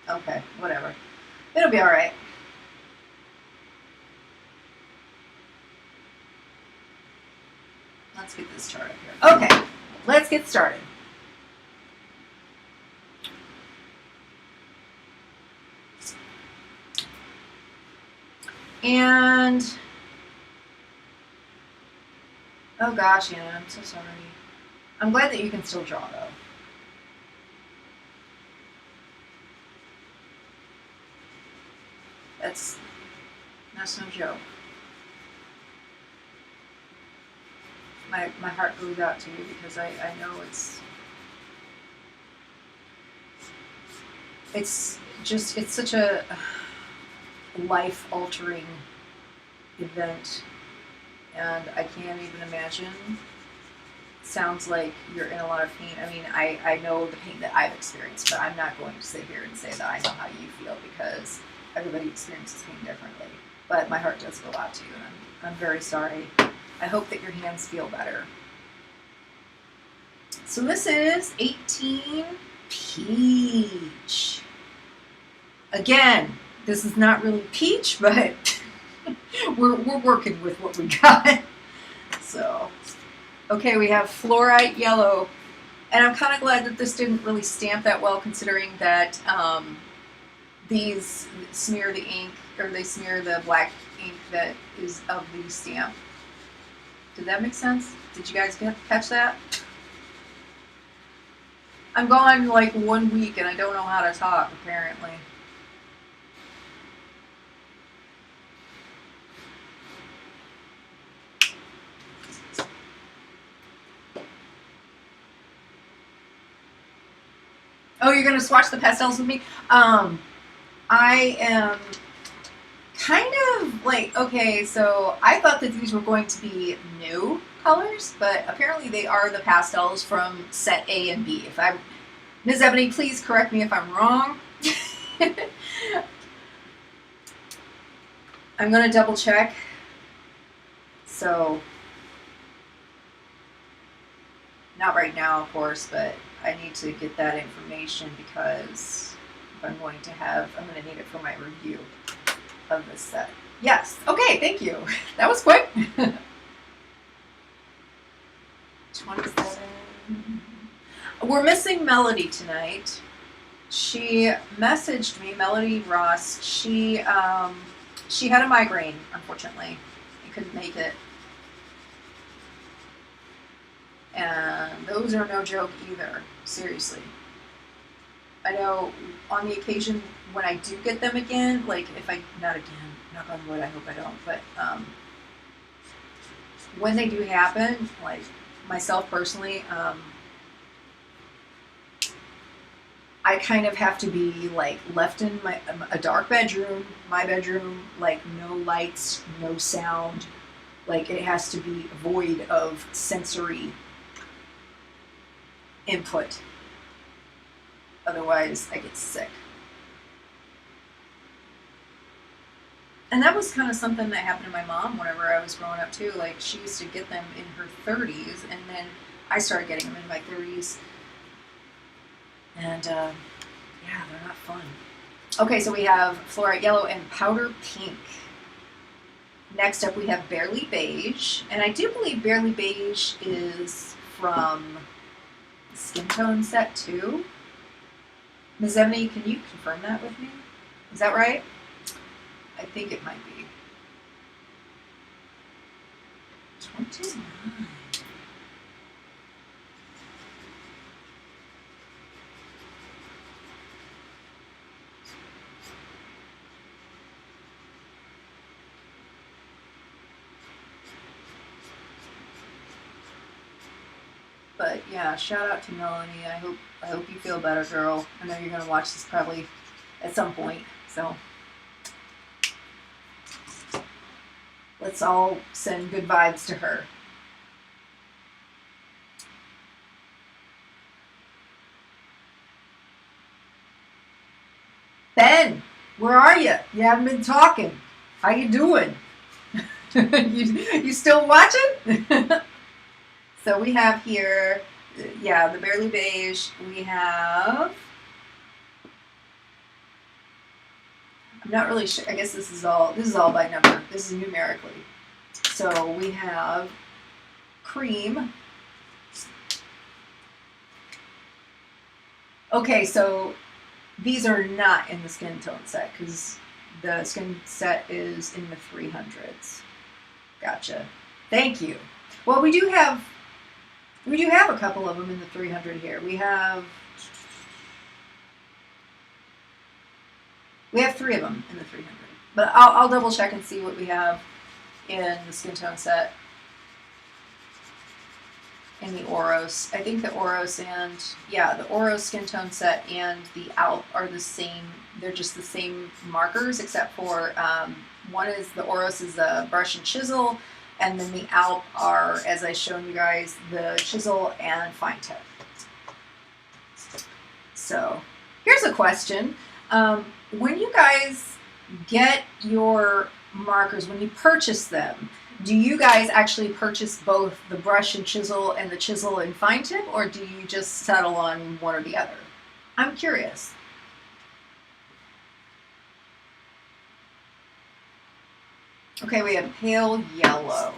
Speaker 1: Okay, whatever. It'll be alright. Let's get this chart up here. Okay, let's get started. And oh gosh, Anna, I'm so sorry. I'm glad that you can still draw though. That's no joke. My heart goes out to you because I know it's such a life-altering event, and I can't even imagine. Sounds like you're in a lot of pain. I mean, I know the pain that I've experienced, but I'm not going to sit here and say that I know how you feel because everybody experiences pain differently. But my heart does go out to you, and I'm very sorry. I hope that your hands feel better. So this is 18 Peach. Again, this is not really peach, but we're working with what we got. So, okay, we have fluorite yellow. And I'm kind of glad that this didn't really stamp that well, considering that these smear the ink, or they smear the black ink that is of the stamp. Did that make sense? Did you guys catch that? I'm gone like 1 week and I don't know how to talk, apparently. Oh, you're going to swatch the pastels with me? I am kind of like, okay, so I thought that these were going to be new colors, but apparently they are the pastels from set A and B. If I'm, Ms. Ebony, please correct me if I'm wrong. I'm going to double check. So, not right now, of course, but I need to get that information because if I'm going to need it for my review of this set. Yes. Okay, thank you. That was quick. 27. We're missing Melody tonight. She messaged me, Melody Ross. She had a migraine, unfortunately. I couldn't make it. And those are no joke either. Seriously. I know on the occasion when I do get them again, like if I, not again, knock on wood, I hope I don't, but when they do happen, like myself personally, I kind of have to be like left in a dark bedroom, my bedroom, like no lights, no sound. Like it has to be void of sensory input. Otherwise, I get sick. And that was kind of something that happened to my mom whenever I was growing up too. Like she used to get them in her 30s, and then I started getting them in my 30s. And yeah, they're not fun. Okay, so we have fluorite yellow and powder pink. Next up we have Barely Beige. And I do believe Barely Beige is from Skin Tone Set 2. Ms. Ebony, can you confirm that with me? Is that right? I think it might be. 29. But yeah, shout out to Melanie. I hope you feel better, girl. I know you're gonna watch this probably at some point, so let's all send good vibes to her. Ben, where are you? You haven't been talking. How you doing? you still watching? So we have here, yeah, the Barely Beige. We have, I'm not really sure. I guess this is all by number. This is numerically. So we have Cream. Okay, so these are not in the Skin Tone set because the Skin set is in the 300s. Gotcha. Thank you. Well, we do have a couple of them in the 300 here. We have 3 of them in the 300. But I'll double check and see what we have in the Skin Tone set. In the Oros. I think the Oros and, yeah, the Oros Skin Tone set and the ALP are the same. They're just the same markers, except for one is, the Oros is a brush and chisel, and then the ALP are, as I've shown you guys, the chisel and fine tip. So here's a question. When you guys get your markers, when you purchase them, do you guys actually purchase both the brush and chisel and the chisel and fine tip, or do you just settle on one or the other? I'm curious. Okay, we have Pale Yellow.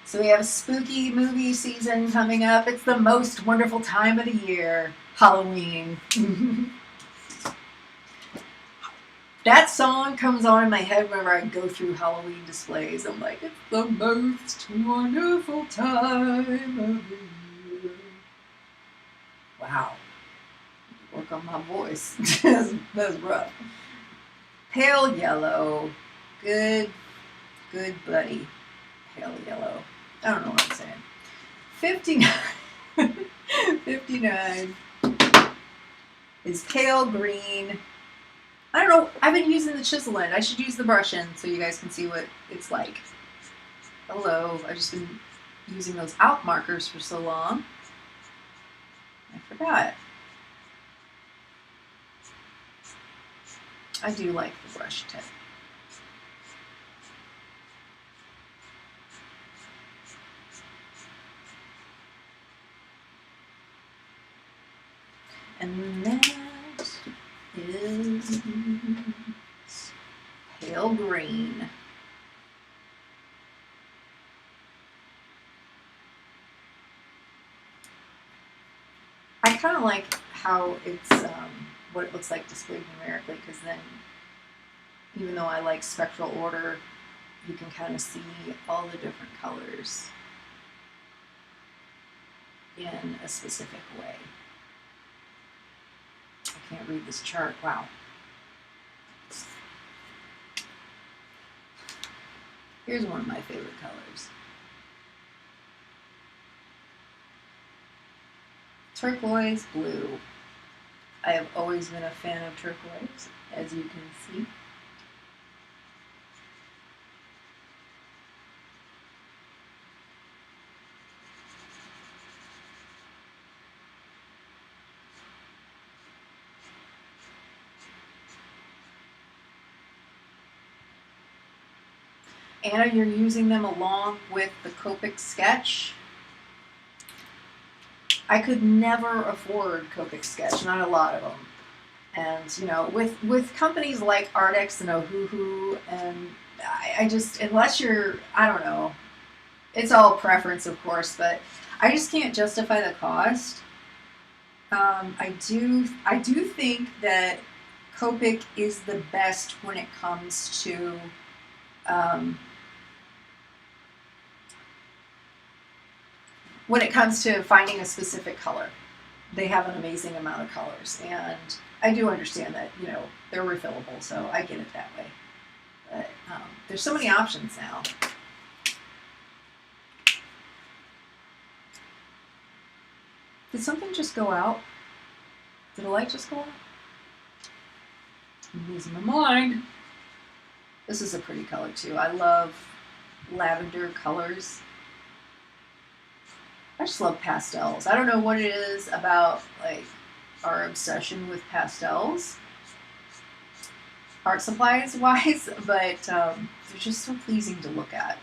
Speaker 1: So we have a spooky movie season coming up. It's the most wonderful time of the year, Halloween. That song comes on in my head whenever I go through Halloween displays. I'm like, it's the most wonderful time of the year. Wow. Work on my voice. That's rough. Pale Yellow. Good buddy. Pale Yellow. I don't know what I'm saying. 59 is Pale Green. I don't know. I've been using the chisel end. I should use the brush end so you guys can see what it's like. Hello. I've just been using those ALP markers for so long. I forgot. I do like the brush tip. And that is Pale Green. I kind of like how it's what it looks like displayed numerically, because then even though I like spectral order, you can kind of see all the different colors in a specific way. I can't read this chart. Wow. Here's one of my favorite colors. Turquoise blue. I have always been a fan of turquoise, as you can see. And you're using them along with the Copic sketch. I could never afford Copic sketch, not a lot of them. And you know, with companies like Arrtx and Ohuhu, and I just, unless you're, I don't know, it's all preference, of course, but I just can't justify the cost. I do think that Copic is the best when it comes to finding a specific color. They have an amazing amount of colors, and I do understand that, you know, they're refillable, so I get it that way. But there's so many options now. Did something just go out? Did a light just go out? I'm losing my mind. This is a pretty color too. I love lavender colors. I just love pastels. I don't know what it is about like our obsession with pastels, art supplies wise, but they're just so pleasing to look at.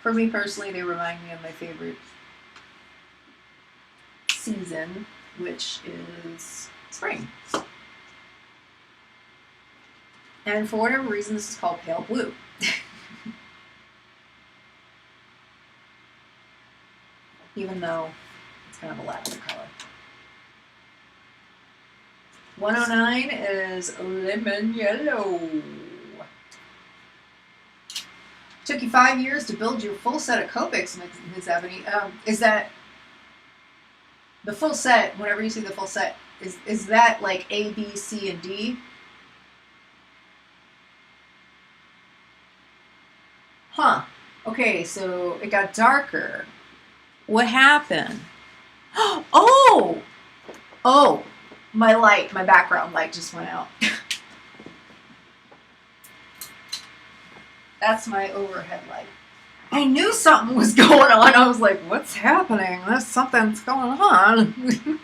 Speaker 1: For me personally, they remind me of my favorite season, which is spring. And for whatever reason, this is called pale blue. Even though it's kind of a lavender color. 109 is lemon yellow. Took you 5 years to build your full set of Copics, Ms. Ebony. Is that the full set? Whenever you see the full set, is that like A, B, C, and D? Huh. Okay, so it got darker. What happened? Oh! Oh! My background light just went out. That's my overhead light. I knew something was going on. I was like, what's happening? Something's going on.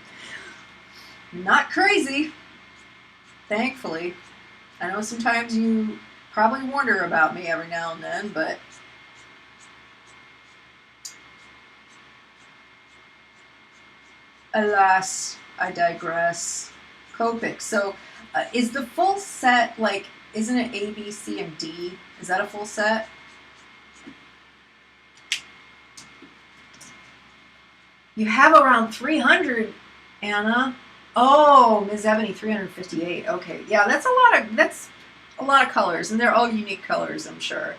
Speaker 1: Not crazy. Thankfully. I know sometimes you probably wonder about me every now and then, but alas, I digress. Copic. So, is the full set, like, isn't it A, B, C, and D? Is that a full set? You have around 300, Anna. Oh, Ms. Ebony, 358. Okay, yeah, that's a lot of colors, and they're all unique colors, I'm sure.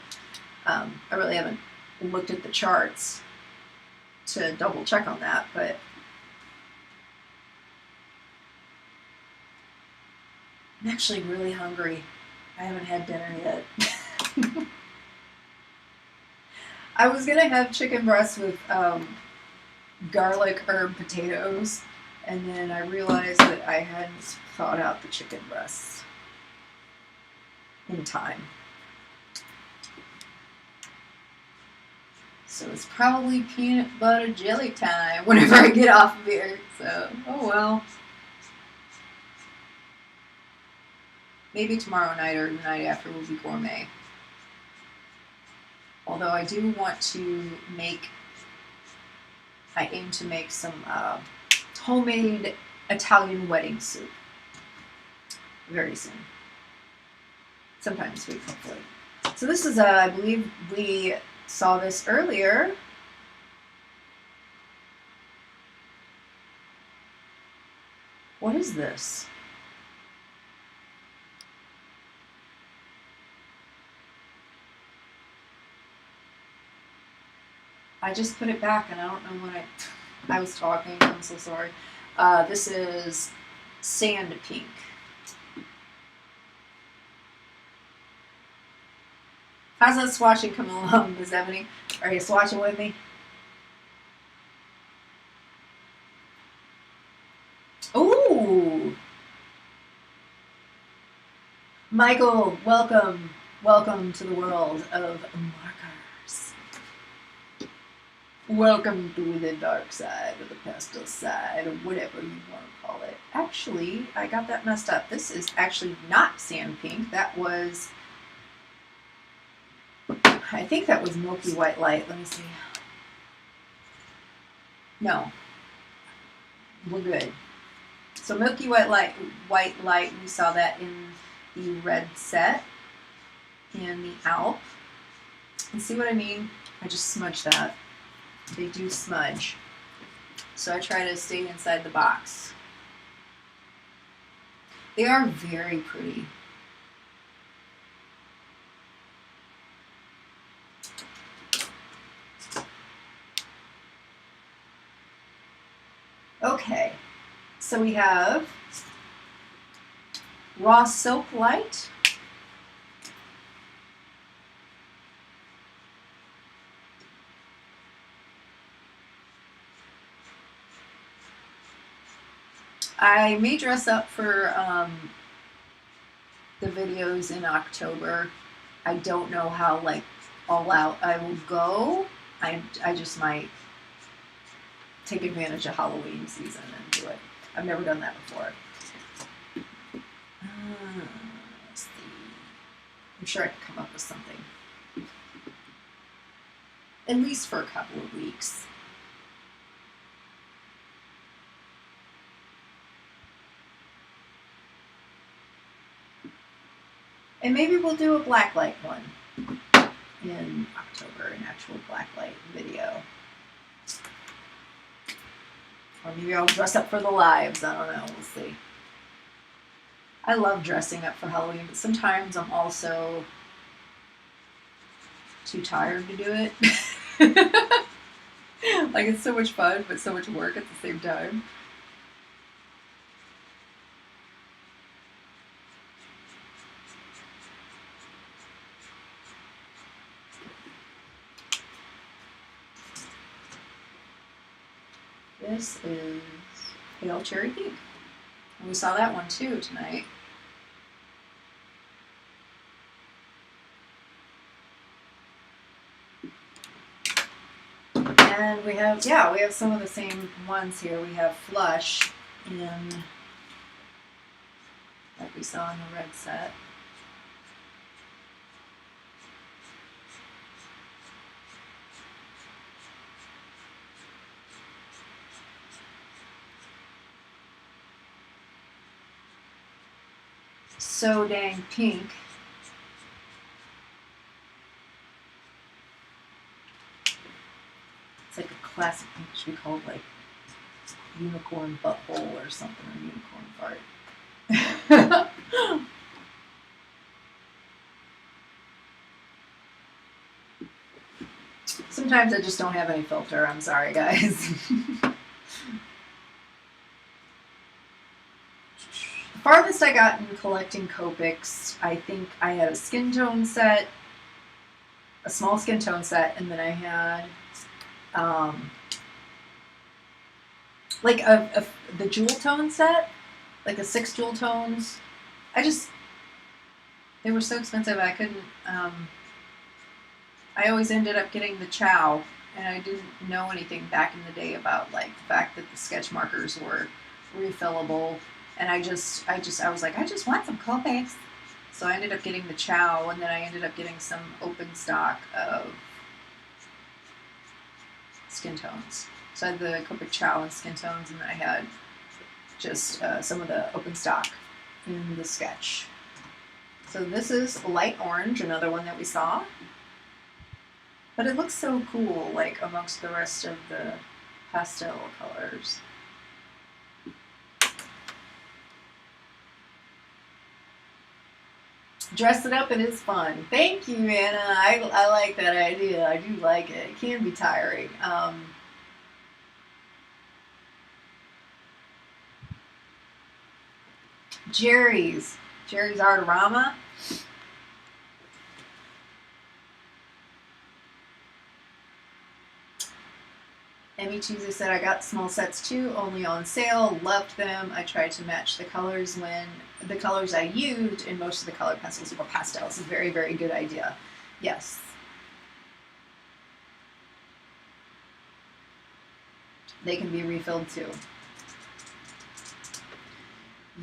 Speaker 1: I really haven't looked at the charts to double check on that, but I'm actually really hungry. I haven't had dinner yet. I was gonna have chicken breasts with garlic herb potatoes, and then I realized that I hadn't thawed out the chicken breasts in time. So it's probably peanut butter jelly time whenever I get off of here. So, oh well. Maybe tomorrow night or the night after will be gourmet. Although I do want to I aim to make some homemade Italian wedding soup very soon. Sometime this week, hopefully. So this is, I believe we saw this earlier. What is this? I just put it back and I don't know when I was talking. I'm so sorry. This is Sand Pink. How's that swatching coming along, Miss Ebony? Are you swatching with me? Ooh! Michael, welcome. Welcome to the world of markers. Welcome to the dark side, or the pastel side, or whatever you want to call it. Actually, I got that messed up. This is actually not sand pink. That was, I think that was Milky White Light. Let me see. No. We're good. So Milky White Light, we saw that in the red set, in the ALP. And see what I mean? I just smudged that. They do smudge. So I try to stay inside the box. They are very pretty. Okay, so we have Raw Silk Light. I may dress up for the videos in October. I don't know how like all out I will go. I just might take advantage of Halloween season and do it. I've never done that before. Let's see. I'm sure I could come up with something. At least for a couple of weeks. And maybe we'll do a blacklight one in October, an actual blacklight video. Or maybe I'll dress up for the lives. I don't know. We'll see. I love dressing up for Halloween, but sometimes I'm also too tired to do it. Like, it's so much fun, but so much work at the same time. This is Pale Cherry Pink. And we saw that one too tonight. And we have, yeah, we have some of the same ones here. We have Flush in, like we saw in the red set. So Dang Pink. It's like a classic pink. It should be called like Unicorn Butthole or something, or Unicorn Fart. Sometimes I just don't have any filter. I'm sorry, guys. The farthest I got in collecting Copics, I think I had a skin tone set, a small skin tone set, and then I had like the jewel tone set, like a 6 jewel tones. They were so expensive I couldn't, I always ended up getting the Chow, and I didn't know anything back in the day about like the fact that the sketch markers were refillable. And I was like, I just want some Copics. So I ended up getting the Chow, and then I ended up getting some open stock of skin tones. So I had the Copic Chow and skin tones, and then I had just some of the open stock in the sketch. So this is Light Orange, another one that we saw. But it looks so cool, like amongst the rest of the pastel colors. Dress it up and it's fun. Thank you, Anna. I like that idea. I do like it. It can be tiring. Jerry's Artorama. Emmy Tuesday said, I got small sets too, only on sale, loved them. I tried to match the colors when the colors I used in most of the colored pencils were pastels. A very, very good idea. Yes. They can be refilled too.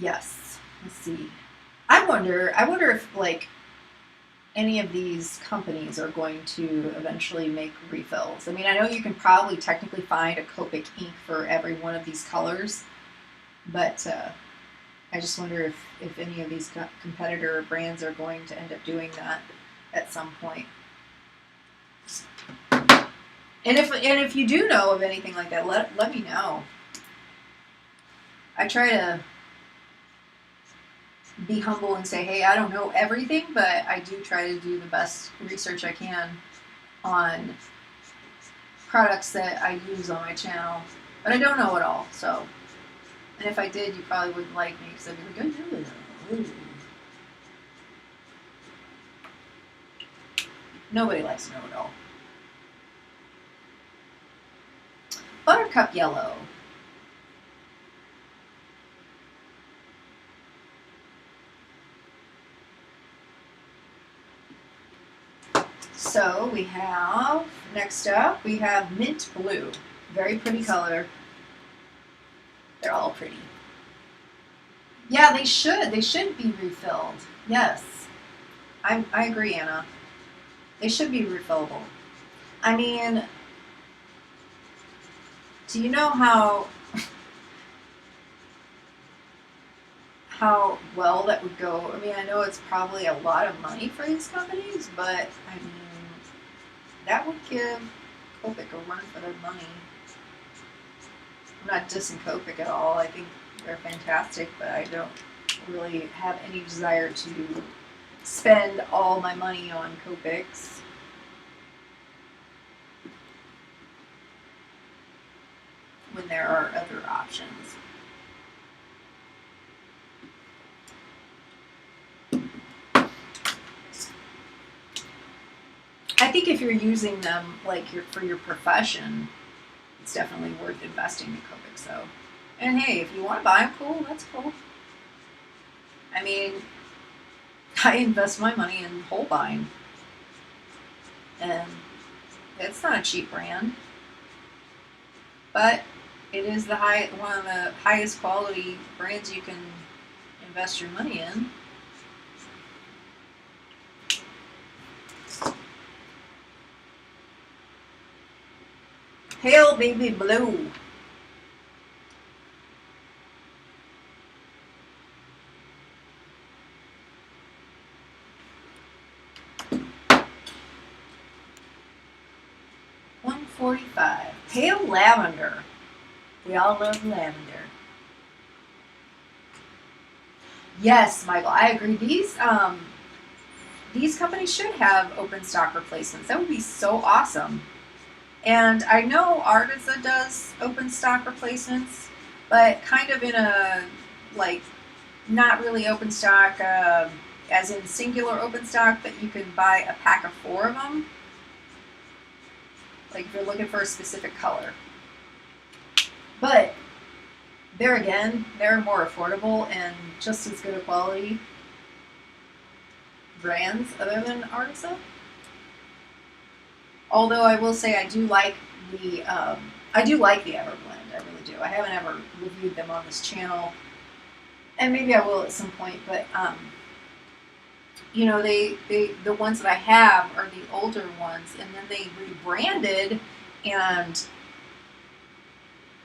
Speaker 1: Yes. Let's see. I wonder if like any of these companies are going to eventually make refills. I mean, I know you can probably technically find a Copic ink for every one of these colors, but I just wonder if any of these competitor brands are going to end up doing that at some point. And if you do know of anything like that, let me know. I try to be humble and say, hey, I don't know everything, but I do try to do the best research I can on products that I use on my channel. But I don't know it all, so. And if I did, you probably wouldn't like me because I'd be like, nobody likes to know it all. Buttercup Yellow. So we have, next up, we have Mint Blue. Very pretty color. They're all pretty. Yeah, they should. They should be refilled. Yes. I agree, Anna. They should be refillable. I mean, do you know how well that would go? I mean, I know it's probably a lot of money for these companies, but I mean, that would give Copic a run for their money. I'm not dissing Copic at all. I think they're fantastic, but I don't really have any desire to spend all my money on Copics. When there are other options. I think if you're using them like for your profession, it's definitely worth investing in Copic. So, and hey, if you want to buy them, cool, that's cool. I mean, I invest my money in Holbein, and it's not a cheap brand, but it is one of the highest quality brands you can invest your money in. Pale Baby Blue. $145. Pale Lavender. We all love lavender. Yes, Michael, I agree. These companies should have open stock replacements. That would be so awesome. And I know Arrtx does open stock replacements, but kind of in a, like, not really open stock, as in singular open stock, but you can buy a pack of 4 of them. Like if you're looking for a specific color. But there again, they're more affordable and just as good a quality brands other than Arrtx. Although I will say I do like the Everblend. I really do. I haven't ever reviewed them on this channel, and maybe I will at some point. But you know, the ones that I have are the older ones, and then they rebranded, and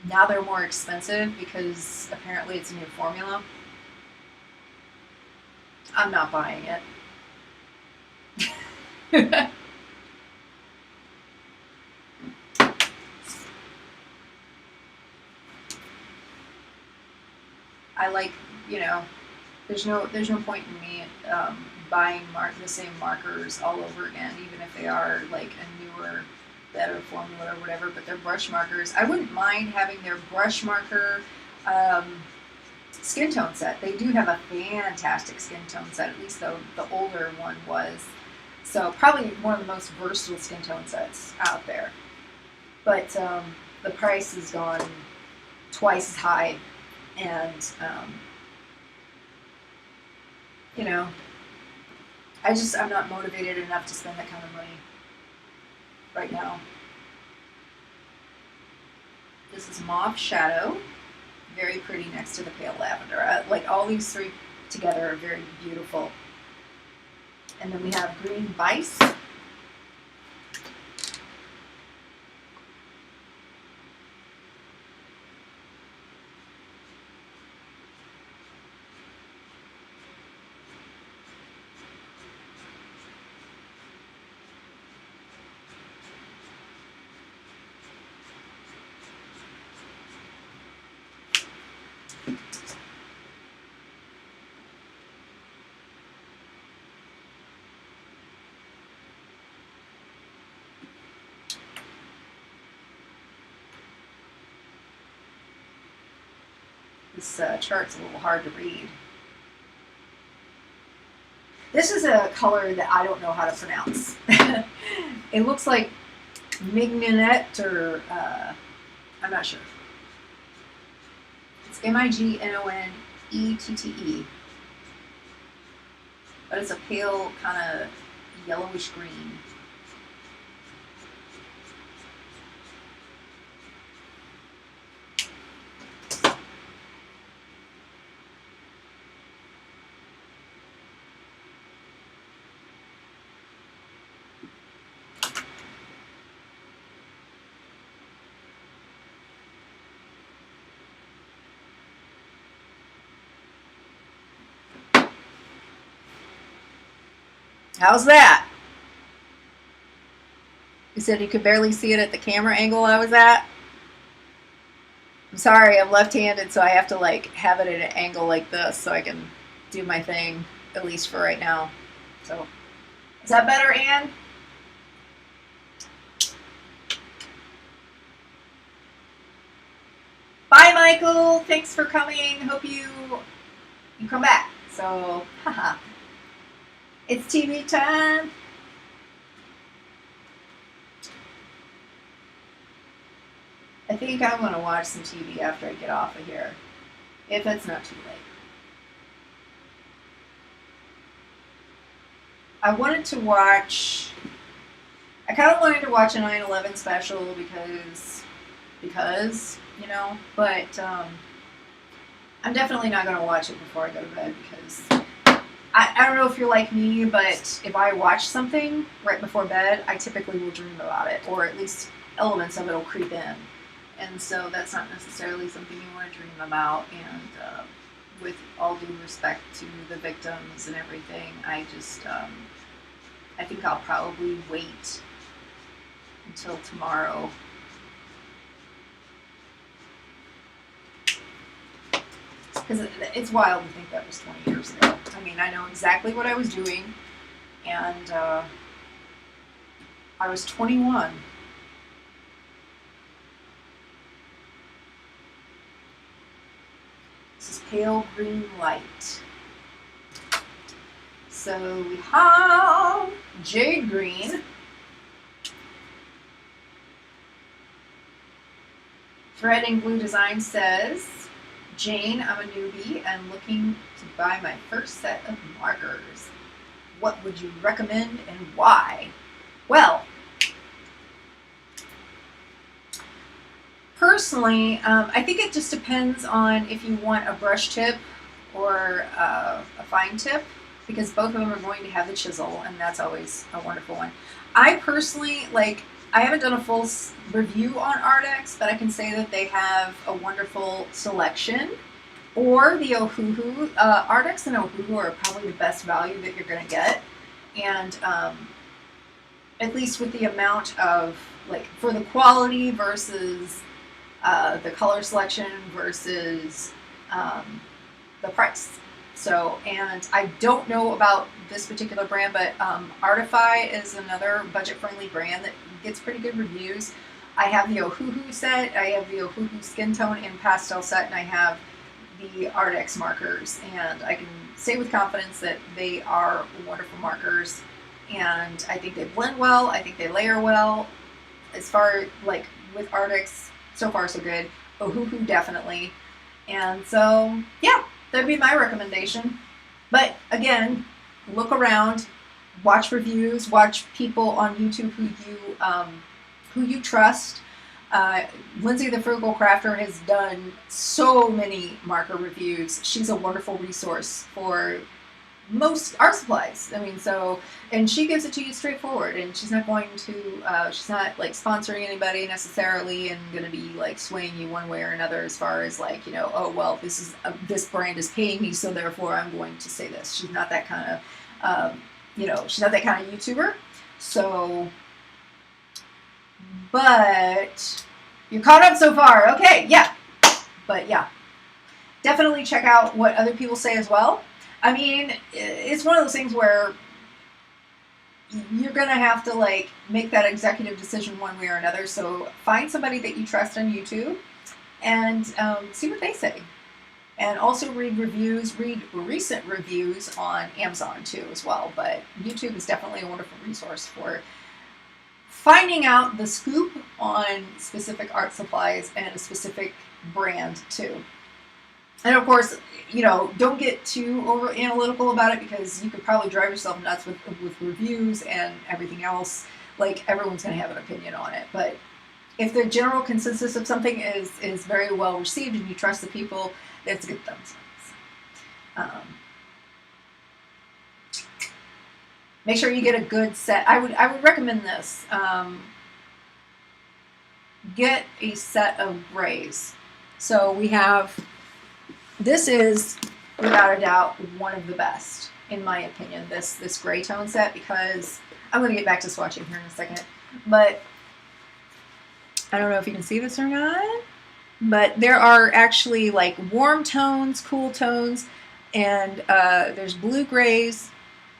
Speaker 1: now they're more expensive because apparently it's a new formula. I'm not buying it. I like, you know, there's no point in me buying the same markers all over again, even if they are like a newer, better formula or whatever. But they're brush markers. I wouldn't mind having their brush marker skin tone set. They do have a fantastic skin tone set. At least the older one was. So probably one of the most versatile skin tone sets out there. But the price has gone twice as high, and you know, I'm not motivated enough to spend that kind of money right now. This is Mauve Shadow, very pretty next to the Pale Lavender. Like all these three together are very beautiful. And then we have Green Vice. This chart's a little hard to read. This is a color that I don't know how to pronounce. It looks like Mignonette or I'm not sure. It's Mignonette. But it's a pale kind of yellowish green. How's that? You said you could barely see it at the camera angle I was at? I'm sorry, I'm left-handed, so I have to like have it at an angle like this so I can do my thing, at least for right now. So, is that better, Anne? Bye, Michael. Thanks for coming. Hope you come back. So, haha. It's TV time. I think I'm going to watch some TV after I get off of here, if it's not too late. I kind of wanted to watch a 9/11 special because, you know, but I'm definitely not going to watch it before I go to bed because I don't know if you're like me, but if I watch something right before bed, I typically will dream about it, or at least elements of it will creep in. And so that's not necessarily something you want to dream about. And with all due respect to the victims and everything, I think I'll probably wait until tomorrow. Because it's wild to think that was 20 years ago. I mean, I know exactly what I was doing, and I was 21. This is Pale Green Light. So we have Jade Green. Thread and Glue Design says, Jane, I'm a newbie and looking to buy my first set of markers. What would you recommend and why? Well, personally, I think it just depends on if you want a brush tip or a fine tip, because both of them are going to have the chisel, and that's always a wonderful one. I personally, I haven't done a full review on Arrtx, but I can say that they have a wonderful selection. Or the Ohuhu. Arrtx and Ohuhu are probably the best value that you're going to get. And at least with the amount of, for the quality versus the color selection versus the price. So, and I don't know about this particular brand, but Arrtx is another budget-friendly brand that gets pretty good reviews. I have the Ohuhu set, I have the Ohuhu skin tone and pastel set, and I have the Arrtx markers, and I can say with confidence that they are wonderful markers, and I think they blend well, I think they layer well. As far like with Arrtx, so far so good. Ohuhu definitely. And so yeah, that'd be my recommendation. But again, look around, watch reviews, watch people on YouTube who you trust. Lindsay the Frugal Crafter has done so many marker reviews. She's a wonderful resource for most art supplies. I mean, so, and she gives it to you straightforward, and she's not going to, she's not like sponsoring anybody necessarily and going to be like swaying you one way or another as far as like, you know, oh, well, this is, this brand is paying me, so therefore I'm going to say this. She's not that kind of, you know, she's not that kind of YouTuber. So, but you're caught up so far. Okay, yeah. But yeah, definitely check out what other people say as well. I mean, it's one of those things where you're going to have to like make that executive decision one way or another. So find somebody that you trust on YouTube and see what they say. And also read reviews, read recent reviews on Amazon too as well. But YouTube is definitely a wonderful resource for finding out the scoop on specific art supplies and a specific brand too. And of course, you know, don't get too over analytical about it, because you could probably drive yourself nuts with reviews and everything else. Like, everyone's going to have an opinion on it. But if the general consensus of something is very well received and you trust the people, that's a good thumbs up. Make sure you get a good set. I would recommend this. Get a set of grays. So we have, this is without a doubt one of the best in my opinion, this gray tone set, because I'm going to get back to swatching here in a second, but I don't know if you can see this or not, but there are actually like warm tones, cool tones, and there's blue grays,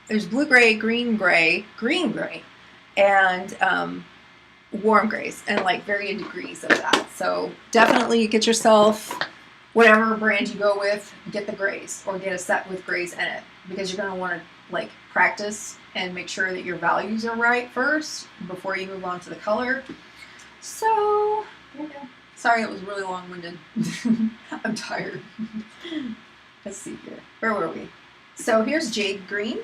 Speaker 1: there's blue gray, green gray, and warm grays, and like varying degrees of that. So definitely get yourself, whatever brand you go with, get the grays, or get a set with grays in it, because you're going to want to like practice and make sure that your values are right first before you move on to the color. So, yeah. Sorry it was really long-winded. I'm tired. Let's see here. Where were we? So here's Jade Green.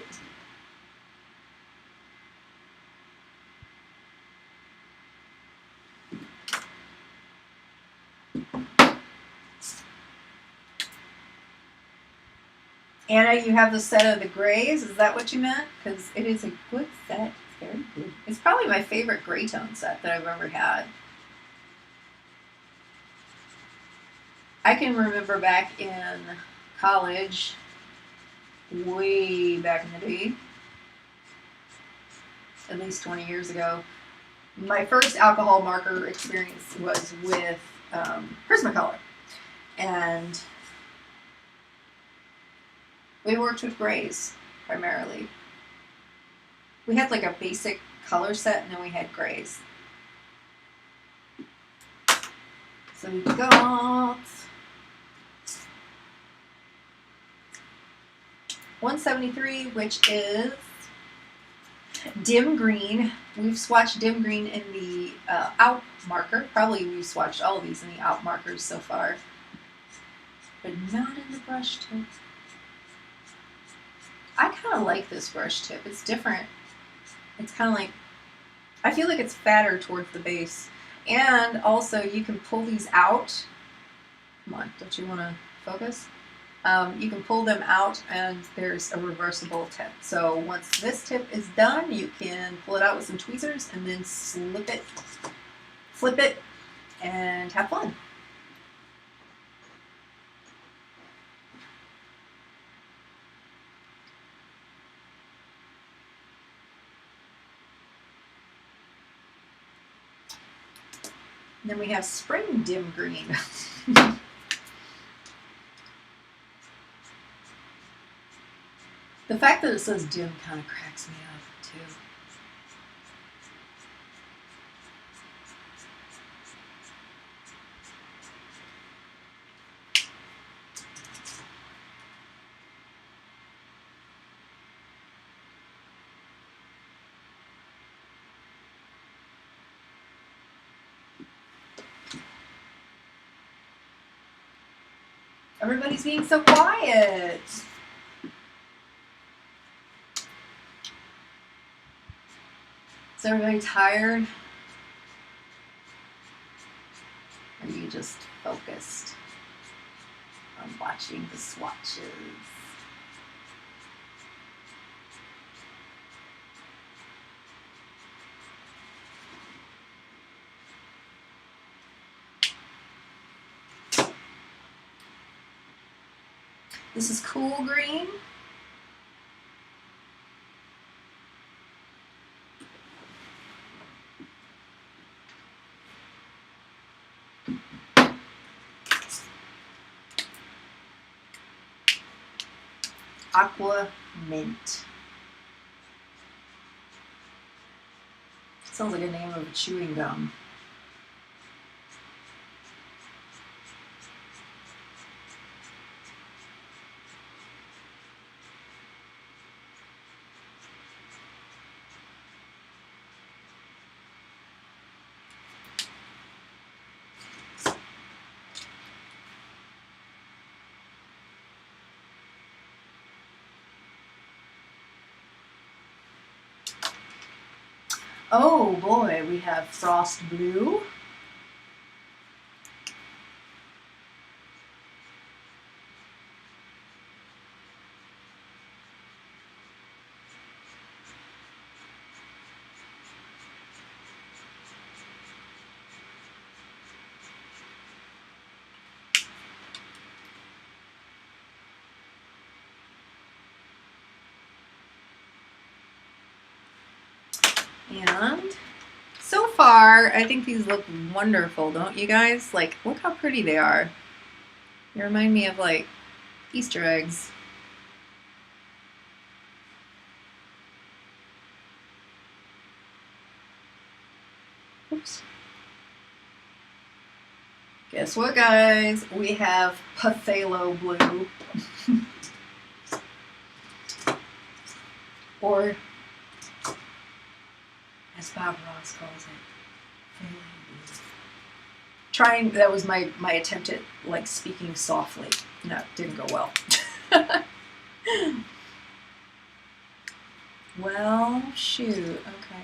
Speaker 1: Anna, you have the set of the grays. Is that what you meant? Because it is a good set. It's very good. It's probably my favorite gray tone set that I've ever had. I can remember back in college, way back in the day, at least 20 years ago, my first alcohol marker experience was with Prismacolor. And we worked with grays primarily. We had like a basic color set, and then we had grays. So we got 173, which is dim green. We've swatched dim green in the ALP marker. Probably we've swatched all of these in the ALP markers so far, but not in the brush tip. I kind of like this brush tip. It's different. It's kind of like, I feel like it's fatter towards the base. And also you can pull these out. Come on, don't you want to focus? You can pull them out, and there's a reversible tip. So once this tip is done, you can pull it out with some tweezers and then slip it, flip it, and have fun. Then we have Spring Dim Green. The fact that it says dim kind of cracks me up, too. Everybody's being so quiet. Is everybody tired? Or are you just focused on watching the swatches? This is cool green. Aqua mint. Sounds like a name of a chewing gum. Oh boy, we have frost blue. And so far, I think these look wonderful, don't you guys? Like, look how pretty they are. They remind me of like Easter eggs. Oops. Guess what, guys? We have Pastel blue. Or, as Bob Ross calls it, trying, that was my attempt at like speaking softly. No, it didn't go well. Well, shoot, okay.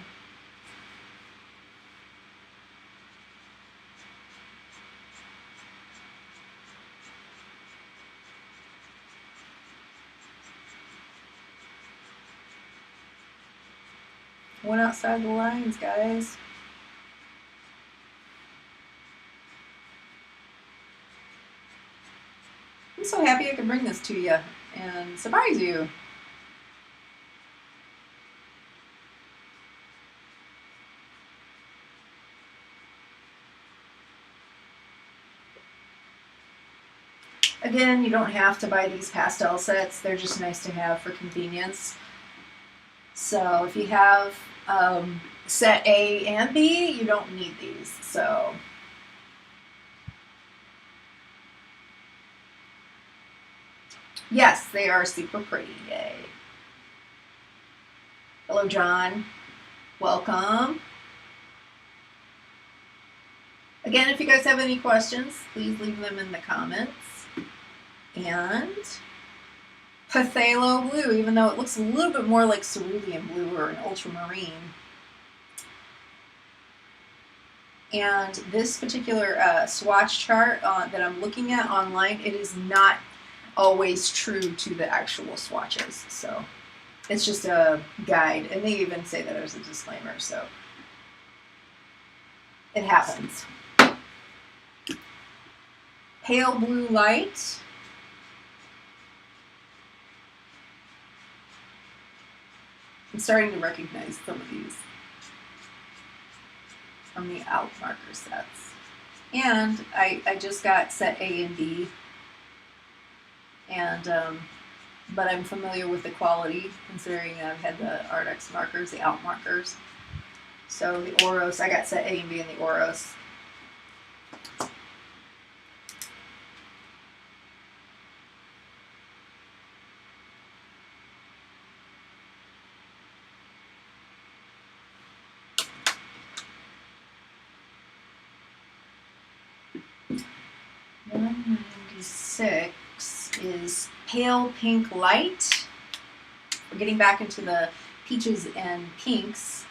Speaker 1: Went outside the lines, guys. I'm so happy I could bring this to you and surprise you. Again, you don't have to buy these pastel sets. They're just nice to have for convenience. So if you have set A and B, you don't need these. So yes, they are super pretty. Yay. Hello, John. Welcome. Again, if you guys have any questions, please leave them in the comments. And Phthalo blue, even though it looks a little bit more like cerulean blue or an ultramarine. And this particular swatch chart that I'm looking at online, it is not always true to the actual swatches. So it's just a guide, and they even say that as a disclaimer, so it happens. Pale blue light. I'm starting to recognize some of these from the ALP marker sets. And I just got set A and B. And but I'm familiar with the quality considering I've had the Arrtx markers, the ALP markers. So the Oros, I got set A and B in the Oros. $196 is Pale Pink Light. We're getting back into the peaches and pinks.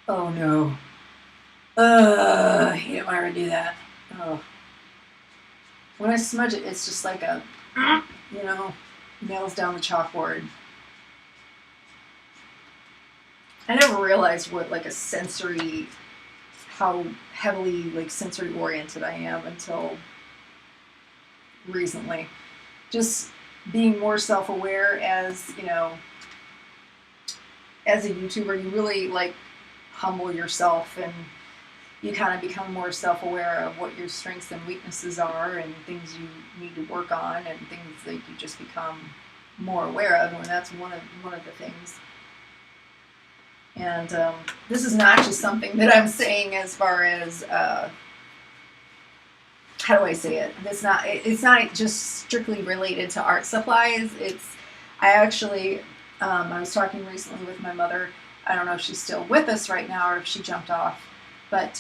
Speaker 1: Oh no. I hate it when I do that. Oh. When I smudge it, it's just like a, you know, nails down the chalkboard. I never realized what like a sensory, how heavily like sensory oriented I am until recently. Just being more self-aware as, you know, as a YouTuber, you really like humble yourself and you kind of become more self-aware of what your strengths and weaknesses are and things you need to work on and things that you just become more aware of, and that's one of the things. And this is not just something that I'm saying as far as how do I say it? It's not just strictly related to art supplies. I actually I was talking recently with my mother. I don't know if she's still with us right now or if she jumped off. But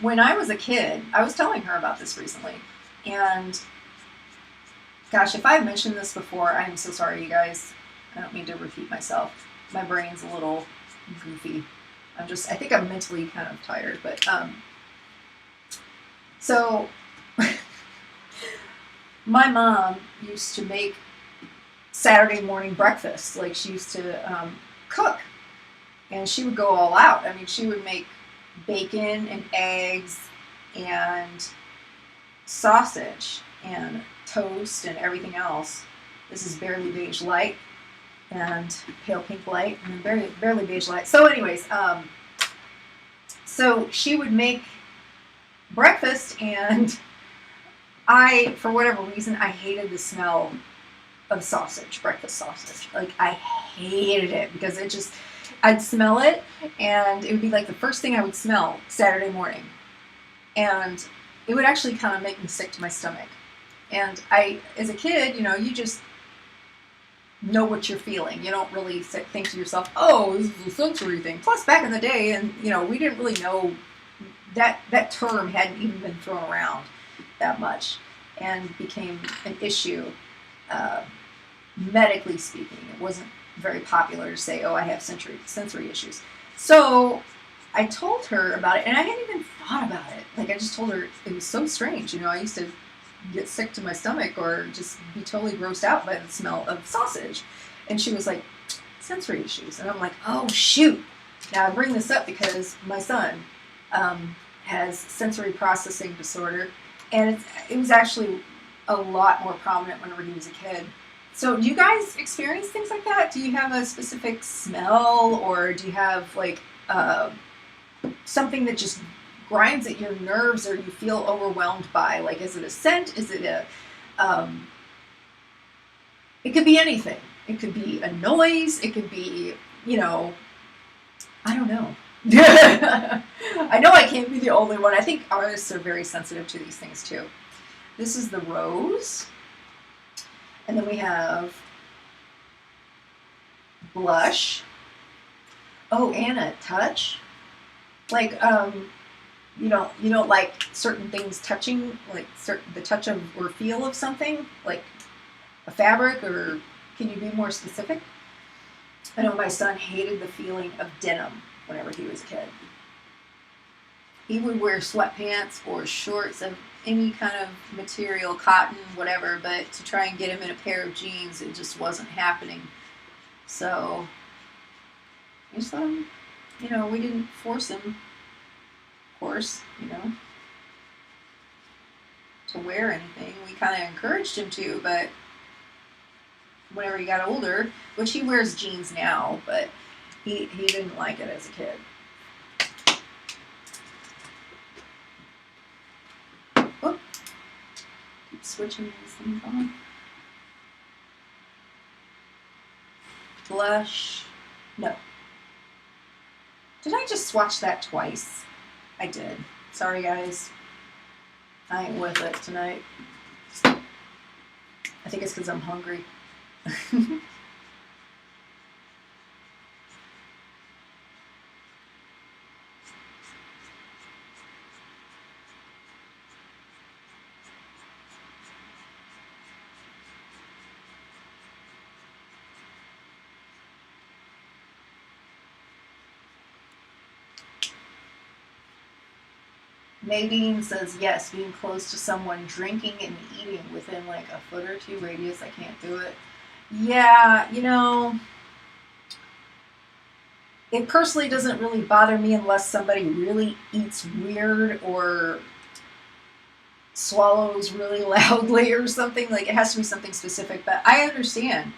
Speaker 1: when I was a kid, I was telling her about this recently. And gosh, if I've mentioned this before, I'm so sorry, you guys. I don't mean to repeat myself. My brain's a little goofy. I think I'm mentally kind of tired. But so my mom used to make Saturday morning breakfast. Like she used to cook. And she would go all out. I mean, she would make bacon and eggs and sausage and toast and everything else. This is Barely Beige Light and Pale Pink Light and Barely Beige Light. So anyways, so she would make breakfast, and I, for whatever reason, I hated the smell of sausage, breakfast sausage. Like I hated it because it just, I'd smell it, and it would be like the first thing I would smell Saturday morning. And it would actually kind of make me sick to my stomach. And as a kid, you know, you just know what you're feeling. You don't really think to yourself, oh, this is a sensory thing. Plus, back in the day, and, you know, we didn't really know that term hadn't even been thrown around that much and became an issue, medically speaking. It wasn't very popular to say, oh, I have sensory issues. So I told her about it, and I hadn't even thought about it. Like, I just told her it was so strange. You know, I used to get sick to my stomach or just be totally grossed out by the smell of sausage. And she was like, sensory issues. And I'm like, oh, shoot. Now, I bring this up because my son has sensory processing disorder, and it was actually a lot more prominent whenever he was a kid. So do you guys experience things like that? Do you have a specific smell, or do you have like something that just grinds at your nerves or you feel overwhelmed by? Like, is it a scent? Is it a, it could be anything. It could be a noise. It could be, you know, I don't know. I know I can't be the only one. I think artists are very sensitive to these things too. This is the rose. And then we have blush. Oh, and a touch. Like, you don't like certain things touching, like the touch of or feel of something, like a fabric, or can you be more specific? I know my son hated the feeling of denim whenever he was a kid. He would wear sweatpants or shorts of any kind of material, cotton, whatever, but to try and get him in a pair of jeans, it just wasn't happening. So, just, you know, we didn't force him, of course, you know, to wear anything. We kind of encouraged him to, but whenever he got older, which he wears jeans now, but he didn't like it as a kid. Oop. Keep switching these things on. Blush. No. Did I just swatch that twice? I did. Sorry, guys. I ain't with it tonight. I think it's because I'm hungry. Nadine says, yes, being close to someone drinking and eating within like a foot or two radius, I can't do it. Yeah, you know, it personally doesn't really bother me unless somebody really eats weird or swallows really loudly or something. Like, it has to be something specific, but I understand.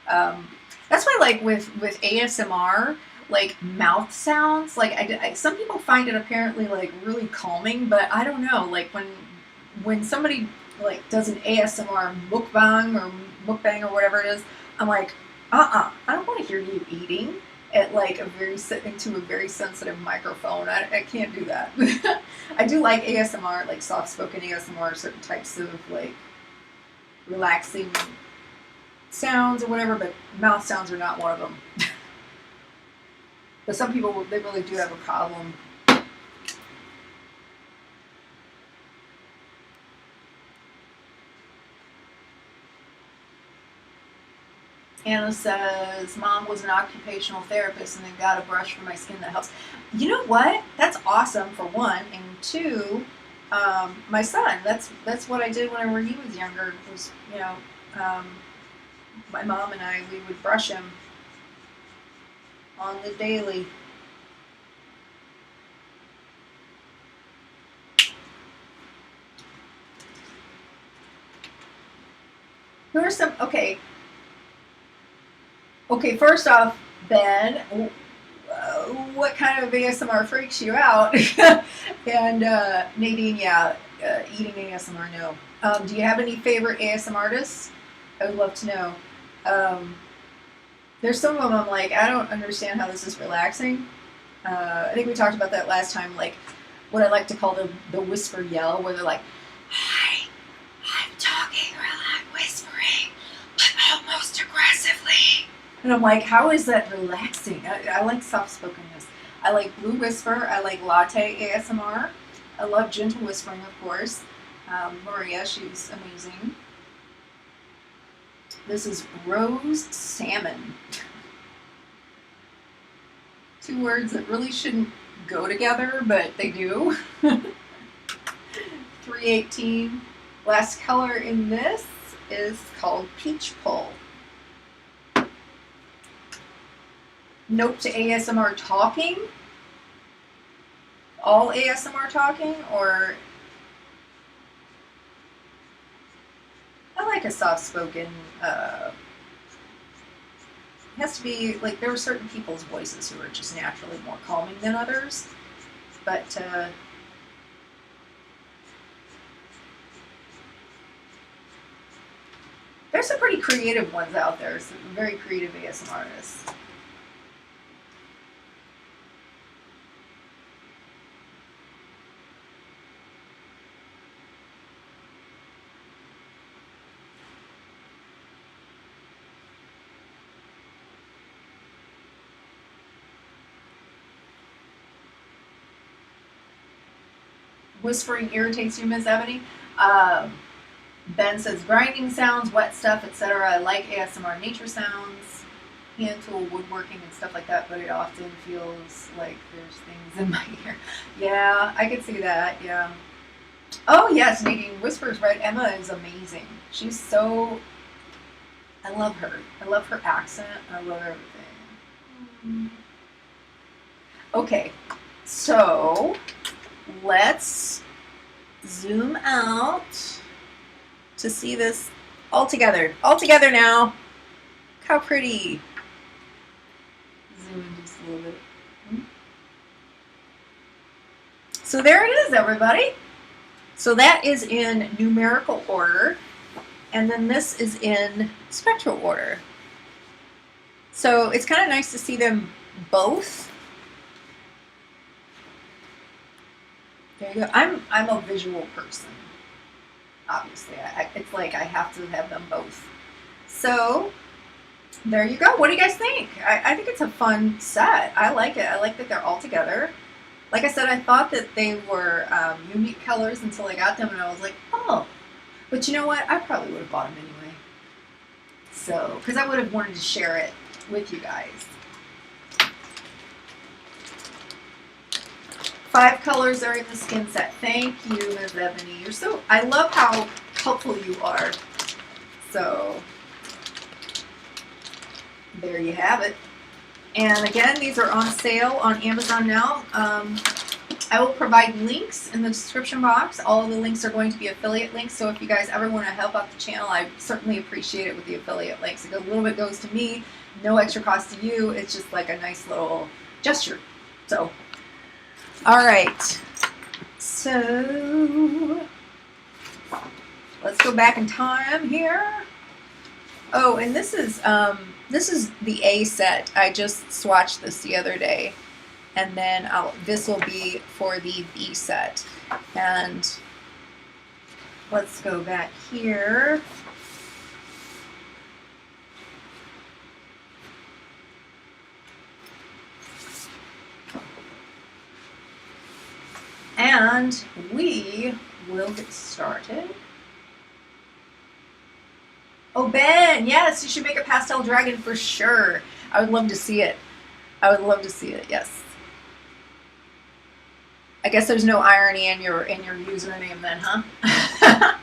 Speaker 1: That's why, like, with ASMR, like mouth sounds, like some people find it apparently like really calming, but I don't know, like when somebody like does an ASMR mukbang or whatever it is, I'm like, I don't want to hear you eating at like into a very sensitive microphone. I can't do that. I do like ASMR, like soft-spoken ASMR, certain types of like relaxing sounds or whatever, but mouth sounds are not one of them. But some people, they really do have a problem. Anna says, Mom was an occupational therapist and then got a brush for my skin that helps. You know what? That's awesome, for one. And two, my son, that's what I did whenever he was younger. It was, you know, my mom and I, we would brush him on the daily. Who are some, okay, first off, Ben, what kind of ASMR freaks you out? And Nadine, yeah, eating ASMR, no. Do you have any favorite ASMR artists? I would love to know. There's some of them I'm like, I don't understand how this is relaxing. I think we talked about that last time, like what I like to call the whisper yell, where they're like, hi, I'm talking whispering, but almost aggressively. And I'm like, how is that relaxing? I like soft-spokenness. I like blue whisper. I like latte ASMR. I love gentle whispering, of course. Maria, she's amazing. This is rose salmon. Two words that really shouldn't go together, but they do. 318. Last color in this is called Peach Pull. Note to ASMR talking. All ASMR talking, or I like a soft-spoken, it has to be, like, there are certain people's voices who are just naturally more calming than others, but, there's some pretty creative ones out there, some very creative ASMR artists. Whispering irritates you, Ms. Ebony. Ben says grinding sounds, wet stuff, etc. I like ASMR nature sounds, hand tool, woodworking, and stuff like that, but it often feels like there's things in my ear. Yeah, I could see that, yeah. Oh, yes, Nadine whispers right. Emma is amazing. She's so, I love her. I love her accent. I love everything. Okay, so let's zoom out to see this All together. All together now. Look how pretty. Zoom in just a little bit. So there it is, everybody. So that is in numerical order. And then this is in spectral order. So it's kind of nice to see them both. There you go. I'm a visual person. Obviously, it's like I have to have them both. So there you go. What do you guys think? I think it's a fun set. I like it. I like that they're all together. Like I said, I thought that they were unique colors until I got them, and I was like, oh. But you know what? I probably would have bought them anyway. So, because I would have wanted to share it with you guys. 5 colors are in the skin set. Thank you, Ms. Ebony. You're so, I love how helpful you are. So, there you have it. And again, these are on sale on Amazon now. I will provide links in the description box. All of the links are going to be affiliate links. So if you guys ever want to help out the channel, I certainly appreciate it with the affiliate links. A little bit goes to me, no extra cost to you. It's just like a nice little gesture. So, all right. So let's go back in time here. Oh, and this is the A set. I just swatched this the other day. And then this will be for the B set. And let's go back here. And we will get started. Oh, Ben, yes, you should make a pastel dragon for sure. I would love to see it. I would love to see it, yes. I guess there's no irony in your username then, huh?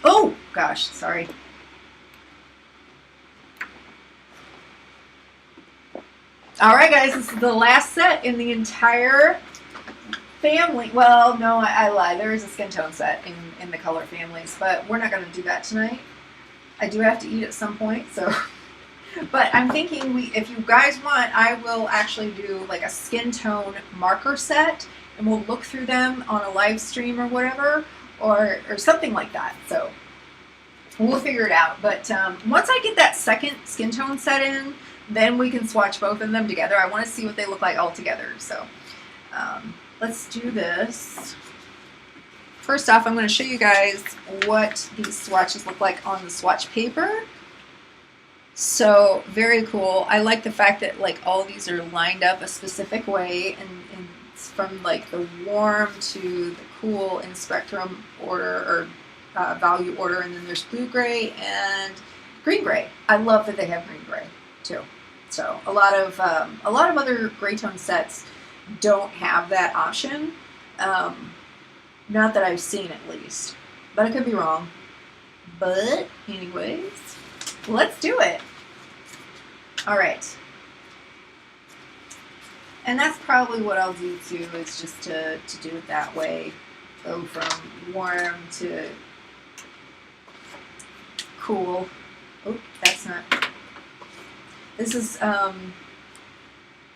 Speaker 1: Oh, gosh, sorry. All right, guys, this is the last set in the entire family. Well, no, I lied. There is a skin tone set in the color families, but we're not going to do that tonight. I do have to eat at some point, so... But I'm thinking if you guys want, I will actually do like a skin tone marker set, and we'll look through them on a live stream or whatever, or something like that. So we'll figure it out. But once I get that second skin tone set in, then we can swatch both of them together. I want to see what they look like all together. So let's do this. First off, I'm going to show you guys what these swatches look like on the swatch paper. So very cool. I like the fact that like all these are lined up a specific way, and it's from like the warm to the cool in spectrum order or value order, and then there's blue gray and green gray. I love that they have green gray too. So a lot of other gray tone sets don't have that option. Not that I've seen at least, but I could be wrong. But anyways. Let's do it. All right. And that's probably what I'll do too, is just to do it that way. Go from warm to cool. Oh, that's not. This is, or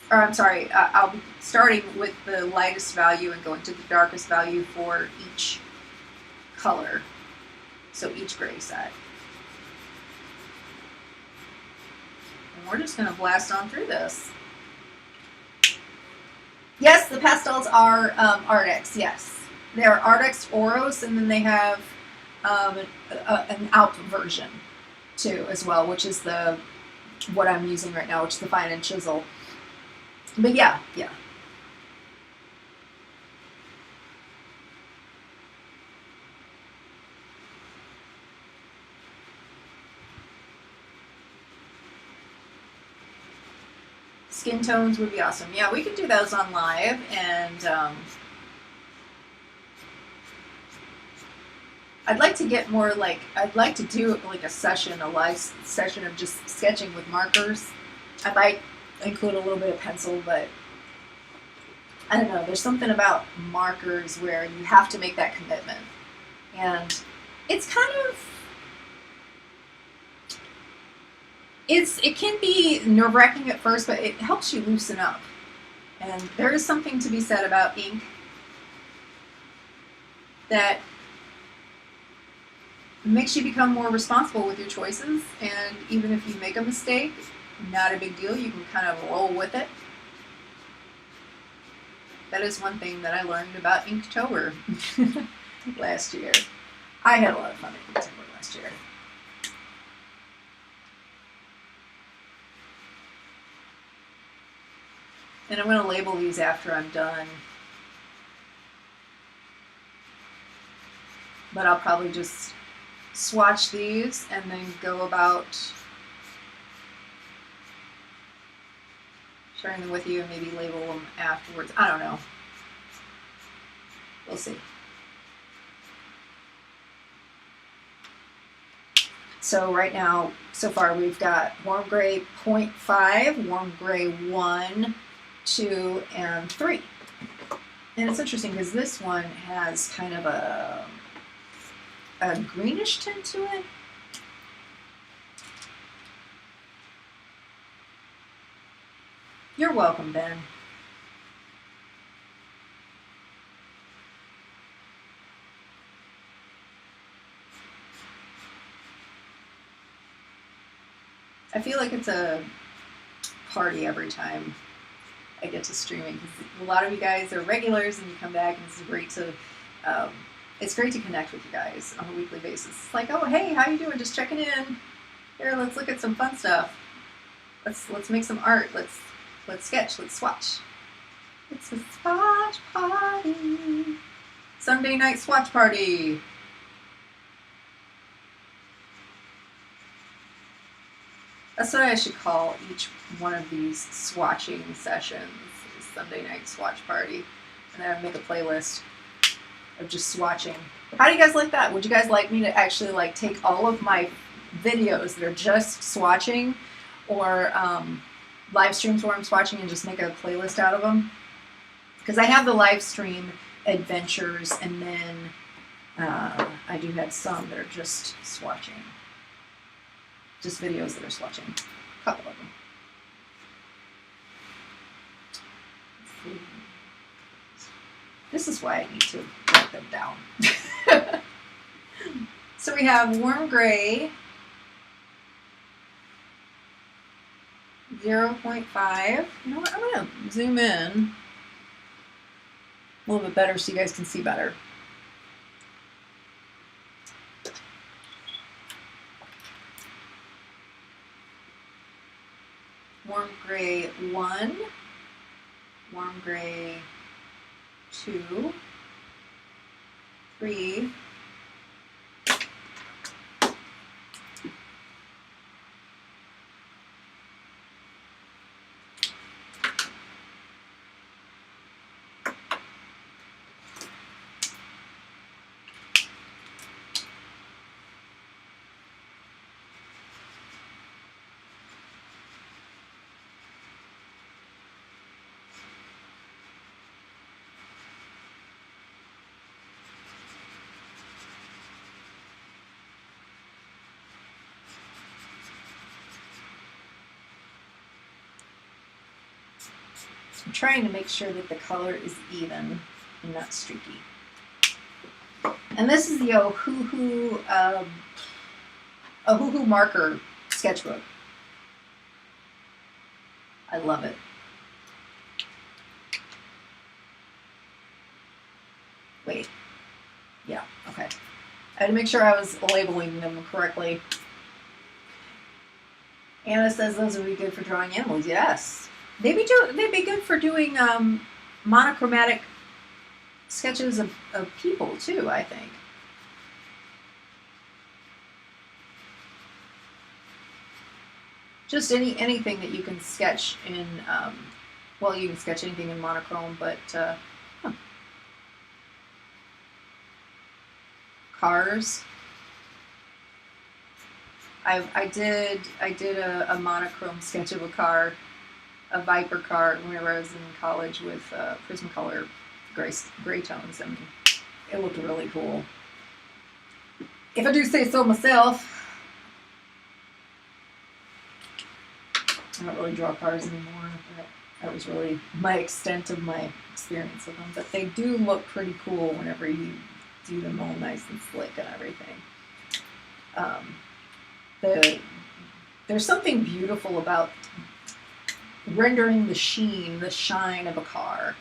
Speaker 1: I'm sorry, I'll be starting with the lightest value and going to the darkest value for each color. So each gray set. We're just going to blast on through this. Yes, the pastels are Arrtx, yes. They're Arrtx Oros, and then they have an ALP version too as well, which is what I'm using right now, which is the fine and chisel. But yeah. Skin tones would be awesome. Yeah, we could do those on live, and I'd like to get more like, I'd like to do like a live session of just sketching with markers. I might include a little bit of pencil, but I don't know, there's something about markers where you have to make that commitment. And it's kind of, it can be nerve-wracking at first, but it helps you loosen up. And there is something to be said about ink that makes you become more responsible with your choices. And even if you make a mistake, not a big deal. You can kind of roll with it. That is one thing that I learned about Inktober last year. I had a lot of fun at Inktober last year. And I'm going to label these after I'm done. But I'll probably just swatch these and then go about sharing them with you and maybe label them afterwards. I don't know. We'll see. So right now, so far, we've got Warm Gray 0.5, Warm Gray 1, 2, and 3. And it's interesting because this one has kind of a greenish tint to it. You're welcome, Ben. I feel like it's a party every time I get to streaming, because a lot of you guys are regulars and you come back, and it's great to connect with you guys on a weekly basis. It's like, oh hey, how you doing? Just checking in. Here, let's look at some fun stuff. Let's make some art. Let's sketch. Let's swatch. It's a swatch party. Sunday night swatch party. That's what I should call each one of these swatching sessions, is Sunday night swatch party. And then I make a playlist of just swatching. How do you guys like that? Would you guys like me to actually like take all of my videos that are just swatching, or live streams where I'm swatching, and just make a playlist out of them? Because I have the live stream adventures, and then I do have some that are just swatching. Just videos that are swatching. A couple of them. This is why I need to write them down. So we have Warm Gray 0.5. You know what? I'm going to zoom in a little bit better so you guys can see better. Warm Gray 1, Warm Gray 2, 3, I'm trying to make sure that the color is even and not streaky. And this is the Ohuhu marker sketchbook. I love it. Wait. Yeah, okay. I had to make sure I was labeling them correctly. Anna says those would be good for drawing animals. Yes. They'd be good for doing monochromatic sketches of people too, I think. Just anything that you can sketch in, well, you can sketch anything in monochrome, but cars. I did a monochrome sketch of a car, a Viper car, whenever I was in college with Prismacolor gray tones, and it looked really cool. if I do say so myself. I don't really draw cards anymore. That was really my extent of my experience with them. But they do look pretty cool whenever you do them all nice and slick and everything. There's something beautiful about rendering the sheen, the shine of a car.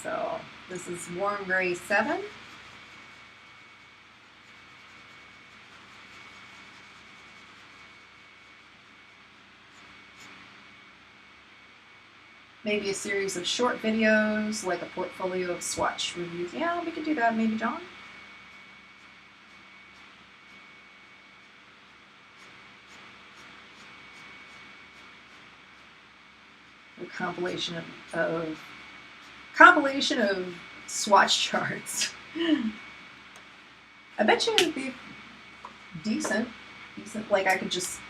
Speaker 1: So this is Warm Gray 7. Maybe a series of short videos, like a portfolio of swatch reviews. Yeah, we could do that, maybe, John. A compilation of swatch charts. I bet you it'd be decent. Like I could just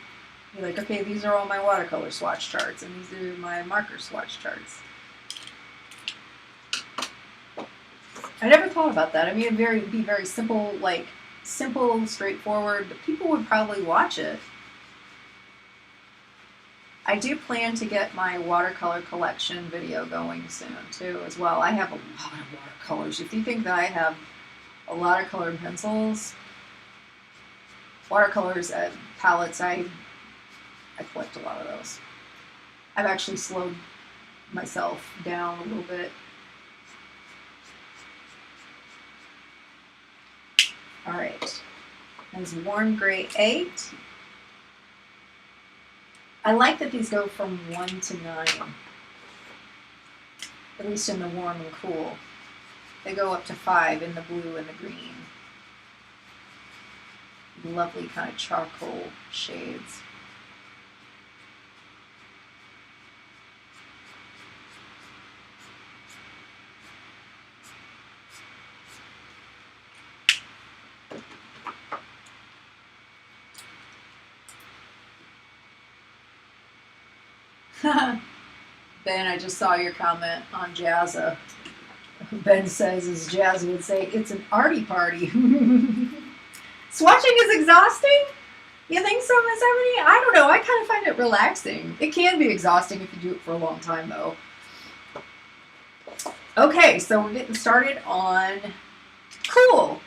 Speaker 1: be like, okay, these are all my watercolor swatch charts, and these are my marker swatch charts. I never thought about that. I mean, it'd be very simple, like simple, straightforward, but people would probably watch it. I do plan to get my watercolor collection video going soon too, as well. I have a lot of watercolors. If you think that I have a lot of colored pencils, watercolors, palettes, I collect a lot of those. I've actually slowed myself down a little bit. All right, there's Warm Gray 8. I like that these go from 1 to 9, at least in the warm and cool. They go up to 5 in the blue and the green. Lovely kind of charcoal shades. Ben, I just saw your comment on Jazza. Ben says, as Jazza would say, it's an arty party. Swatching is exhausting? You think so, Miss Ebony? I don't know. I kind of find it relaxing. It can be exhausting if you do it for a long time, though. Okay, so we're getting started on cool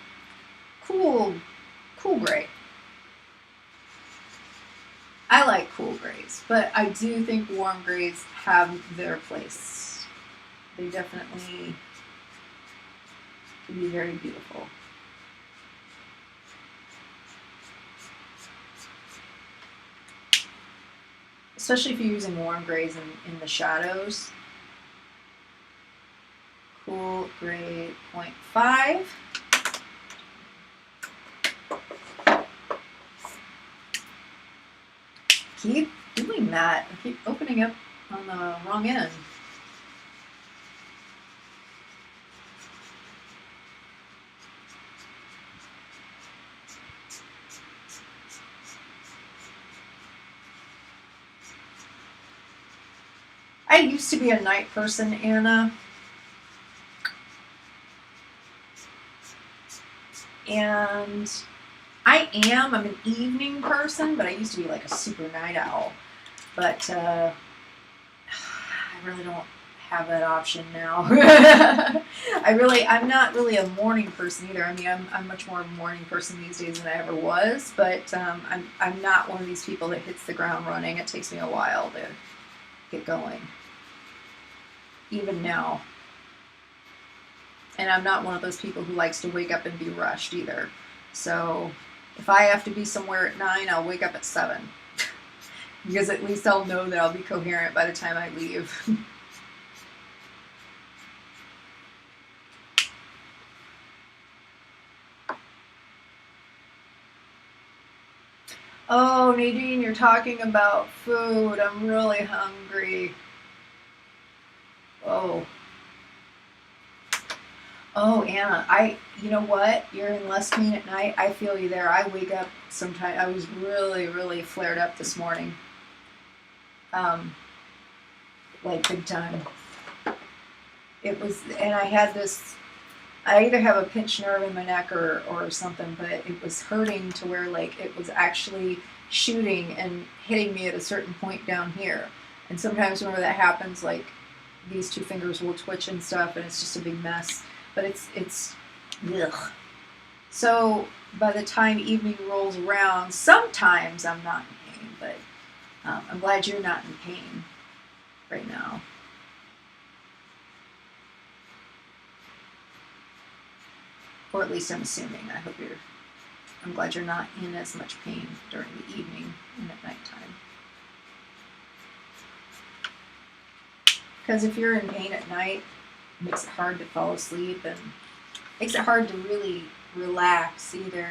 Speaker 1: gray. I like cool grays, but I do think warm grays have their place. They definitely can be very beautiful. Especially if you're using warm grays in the shadows. Cool Gray 0.5. Keep doing that. I keep opening up on the wrong end. I used to be a night person, Anna. And I'm an evening person, but I used to be like a super night owl. But I really don't have that option now. I'm not really a morning person either. I mean, I'm much more of a morning person these days than I ever was, but I'm not one of these people that hits the ground running. It takes me a while to get going, even now. And I'm not one of those people who likes to wake up and be rushed either. So if I have to be somewhere at 9, I'll wake up at 7. Because at least I'll know that I'll be coherent by the time I leave. Oh, Nadine, you're talking about food. I'm really hungry. Oh. Oh, Anna, you know what? You're in less pain at night. I feel you there. I wake up sometimes. I was really, really flared up this morning. Like big time. It was, and I had this I either have a pinched nerve in my neck or something, but it was hurting to where like it was actually shooting and hitting me at a certain point down here. And sometimes whenever that happens, like these two fingers will twitch and stuff, and it's just a big mess. But it's ugh. So by the time evening rolls around, sometimes I'm not in pain, but I'm glad you're not in pain right now. Or at least I'm assuming. I'm glad you're not in as much pain during the evening and at nighttime. Because if you're in pain at night, it makes it hard to fall asleep and makes it hard to really relax either.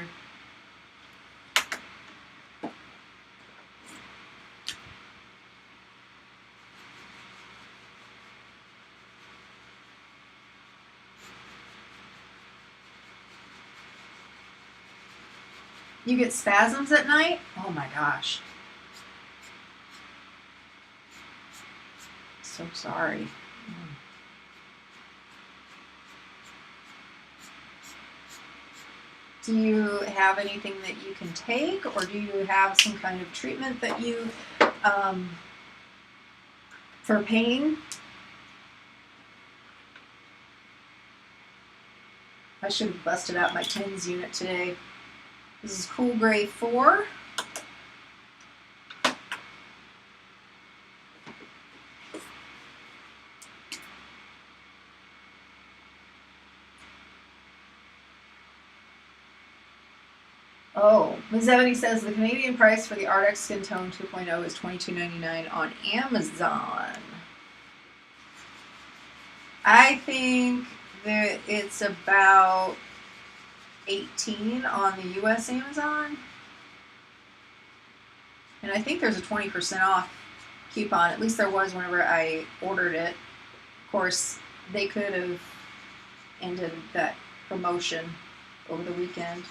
Speaker 1: You get spasms at night? Oh my gosh. So sorry. Do you have anything that you can take, or do you have some kind of treatment that you, for pain? I should have busted out my TINS unit today. This is Cool Gray 4. Oh, Ms. Ebony says the Canadian price for the Arrtx Skin Tone 2.0 is $22.99 on Amazon. I think that it's about $18 on the US Amazon. And I think there's a 20% off coupon. At least there was whenever I ordered it. Of course, they could have ended that promotion over the weekend.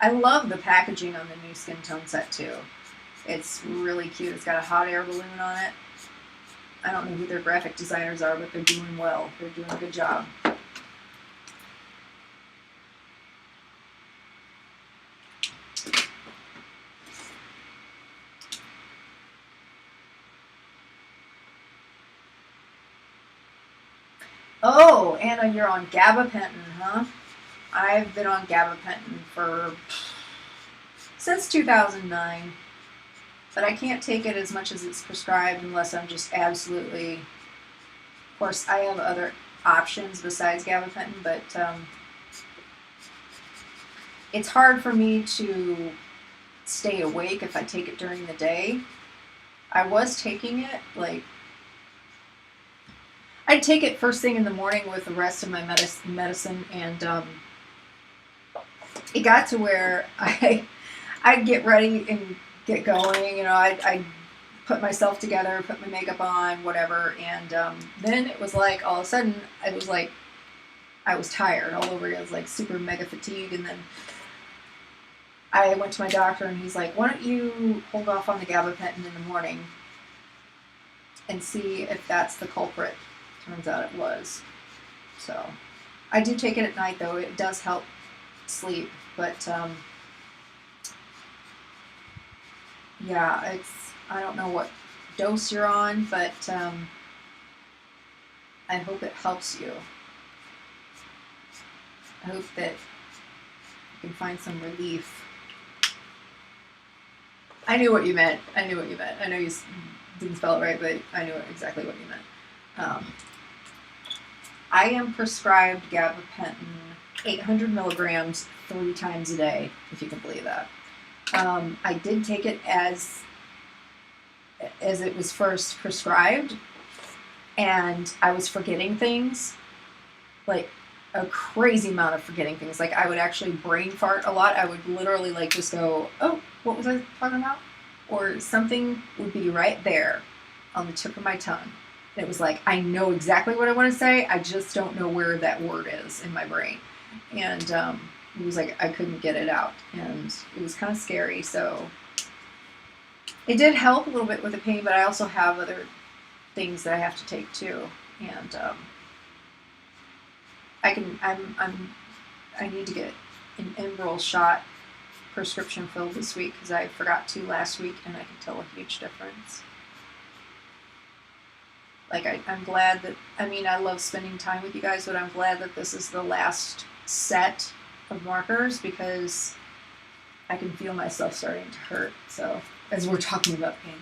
Speaker 1: I love the packaging on the new Skin Tone set too. It's really cute. It's got a hot air balloon on it. I don't know who their graphic designers are, but they're doing well. They're doing a good job. Oh, Anna, you're on gabapentin, huh? I've been on gabapentin since 2009. But I can't take it as much as it's prescribed unless I'm just absolutely... Of course, I have other options besides gabapentin, but it's hard for me to stay awake if I take it during the day. I was taking it, like... I'd take it first thing in the morning with the rest of my medicine, and it got to where I'd get ready and get going, you know, I'd put myself together, put my makeup on, whatever, and then it was like, all of a sudden, it was like, I was tired all over. I was like super mega fatigued, and then I went to my doctor, and he's like, why don't you hold off on the gabapentin in the morning and see if that's the culprit. Turns out it was. So, I do take it at night, though. It does help sleep, but yeah, I don't know what dose you're on, but I hope it helps you. I hope that you can find some relief. I knew what you meant. I knew what you meant. I know you didn't spell it right, but I knew exactly what you meant. I am prescribed gabapentin 800 milligrams 3 times a day, if you can believe that. I did take it as it was first prescribed, and I was forgetting things, like a crazy amount of forgetting things. Like I would actually brain fart a lot. I would literally like just go, oh, what was I talking about? Or something would be right there on the tip of my tongue. And it was like, I know exactly what I want to say, I just don't know where that word is in my brain. And it was like I couldn't get it out, and it was kind of scary. So it did help a little bit with the pain, but I also have other things that I have to take too. and I need to get an Emerald shot prescription filled this week because I forgot to last week, and I can tell a huge difference. Like, I'm glad that, I mean, I love spending time with you guys, but I'm glad that this is the last set of markers because I can feel myself starting to hurt. So, as we're talking about pain.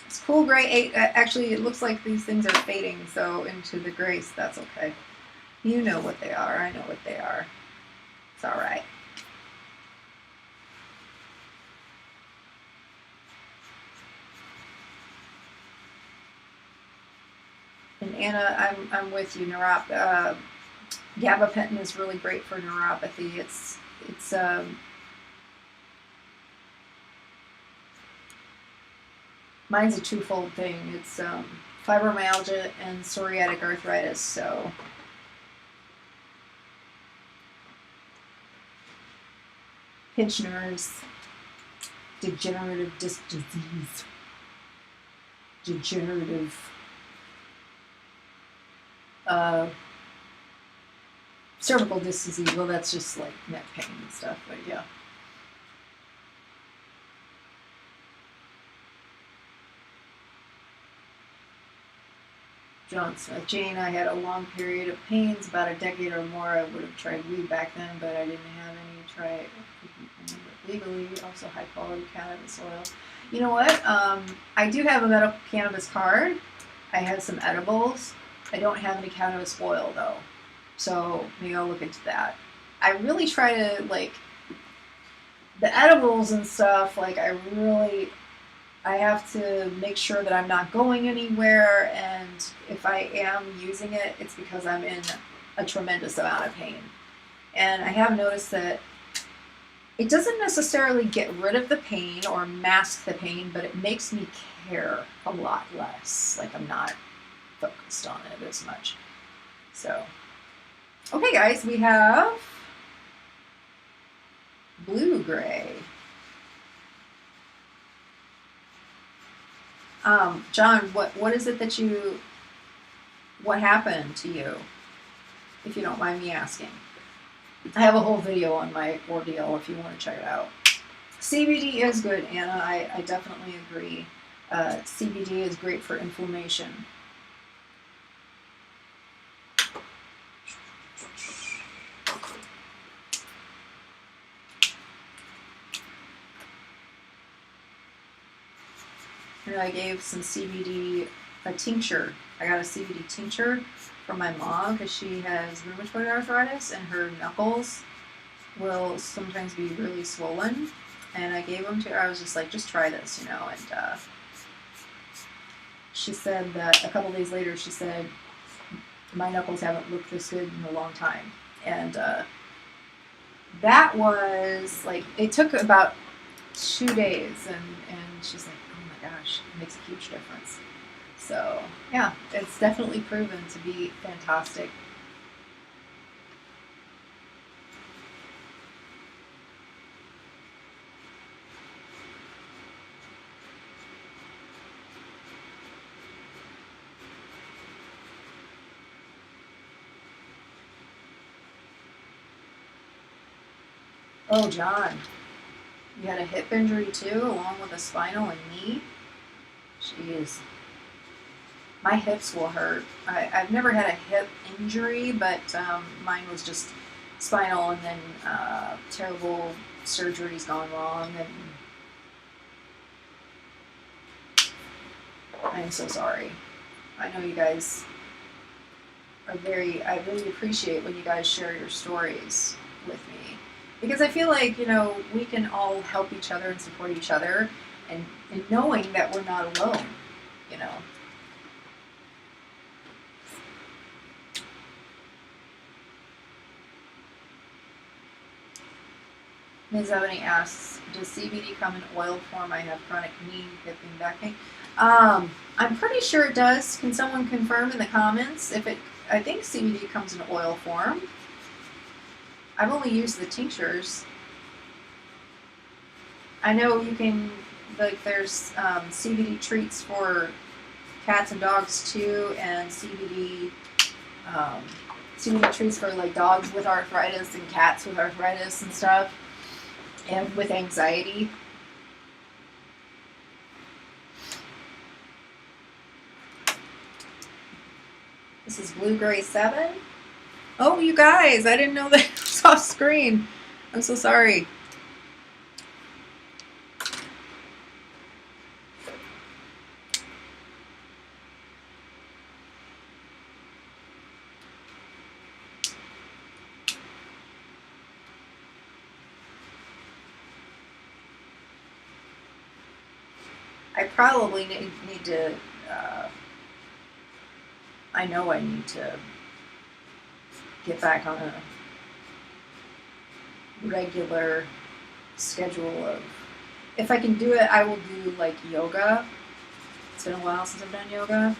Speaker 1: It's cool gray 8. Actually, it looks like these things are fading, so into the grays, that's okay. You know what they are. I know what they are. It's all right. And Anna, I'm with you. Gabapentin is really great for neuropathy. It's mine's a twofold thing. It's fibromyalgia and psoriatic arthritis. So pinched nerves, degenerative disc disease, degenerative cervical disc disease. Well, that's just like neck pain and stuff, but yeah. John Smith. Jane, I had a long period of pains, about a decade or more. I would have tried weed back then, but I didn't have any. Try legally, also high quality cannabis oil. You know what? I do have a medical cannabis card. I have some edibles. I don't have any cannabis oil though. So maybe I'll look into that. I really try to, like, the edibles and stuff, like I have to make sure that I'm not going anywhere, and if I am using it, it's because I'm in a tremendous amount of pain. And I have noticed that it doesn't necessarily get rid of the pain or mask the pain, but it makes me care a lot less. Like, I'm not focused on it as much. So, okay guys, we have blue gray. John, what is it that what happened to you, if you don't mind me asking? I have a whole video on my ordeal if you want to check it out. CBD is good, Anna. I definitely agree. CBD is great for inflammation. And I gave some CBD, a tincture. I got a CBD tincture from my mom because she has rheumatoid arthritis and her knuckles will sometimes be really swollen. And I gave them to her. I was just like, just try this, you know. And she said that a couple days later, she said, my knuckles haven't looked this good in a long time. And that was like, it took about 2 days. And she's like, oh my gosh, it makes a huge difference. So yeah, it's definitely proven to be fantastic. Oh, John, you had a hip injury too, along with a spinal and knee? Jeez. My hips will hurt. I've never had a hip injury, but mine was just spinal, and then terrible surgeries gone wrong. And I'm so sorry. I know you guys are I really appreciate when you guys share your stories with me. Because I feel like, you know, we can all help each other and support each other, and knowing that we're not alone, you know. Ms. Ebony asks, does CBD come in oil form? I have chronic knee, hip, and back pain. I'm pretty sure it does. Can someone confirm in the comments if it? I think CBD comes in oil form. I've only used the tinctures. I know you can, like, there's CBD treats for cats and dogs too, and CBD treats for like dogs with arthritis and cats with arthritis and stuff, and with anxiety. This is Blue Gray 7. Oh, you guys, I didn't know that it was off screen. I'm so sorry. I probably need to, I know I need to get back on a regular schedule of, if I can do it, I will do like yoga. It's been a while since I've done yoga.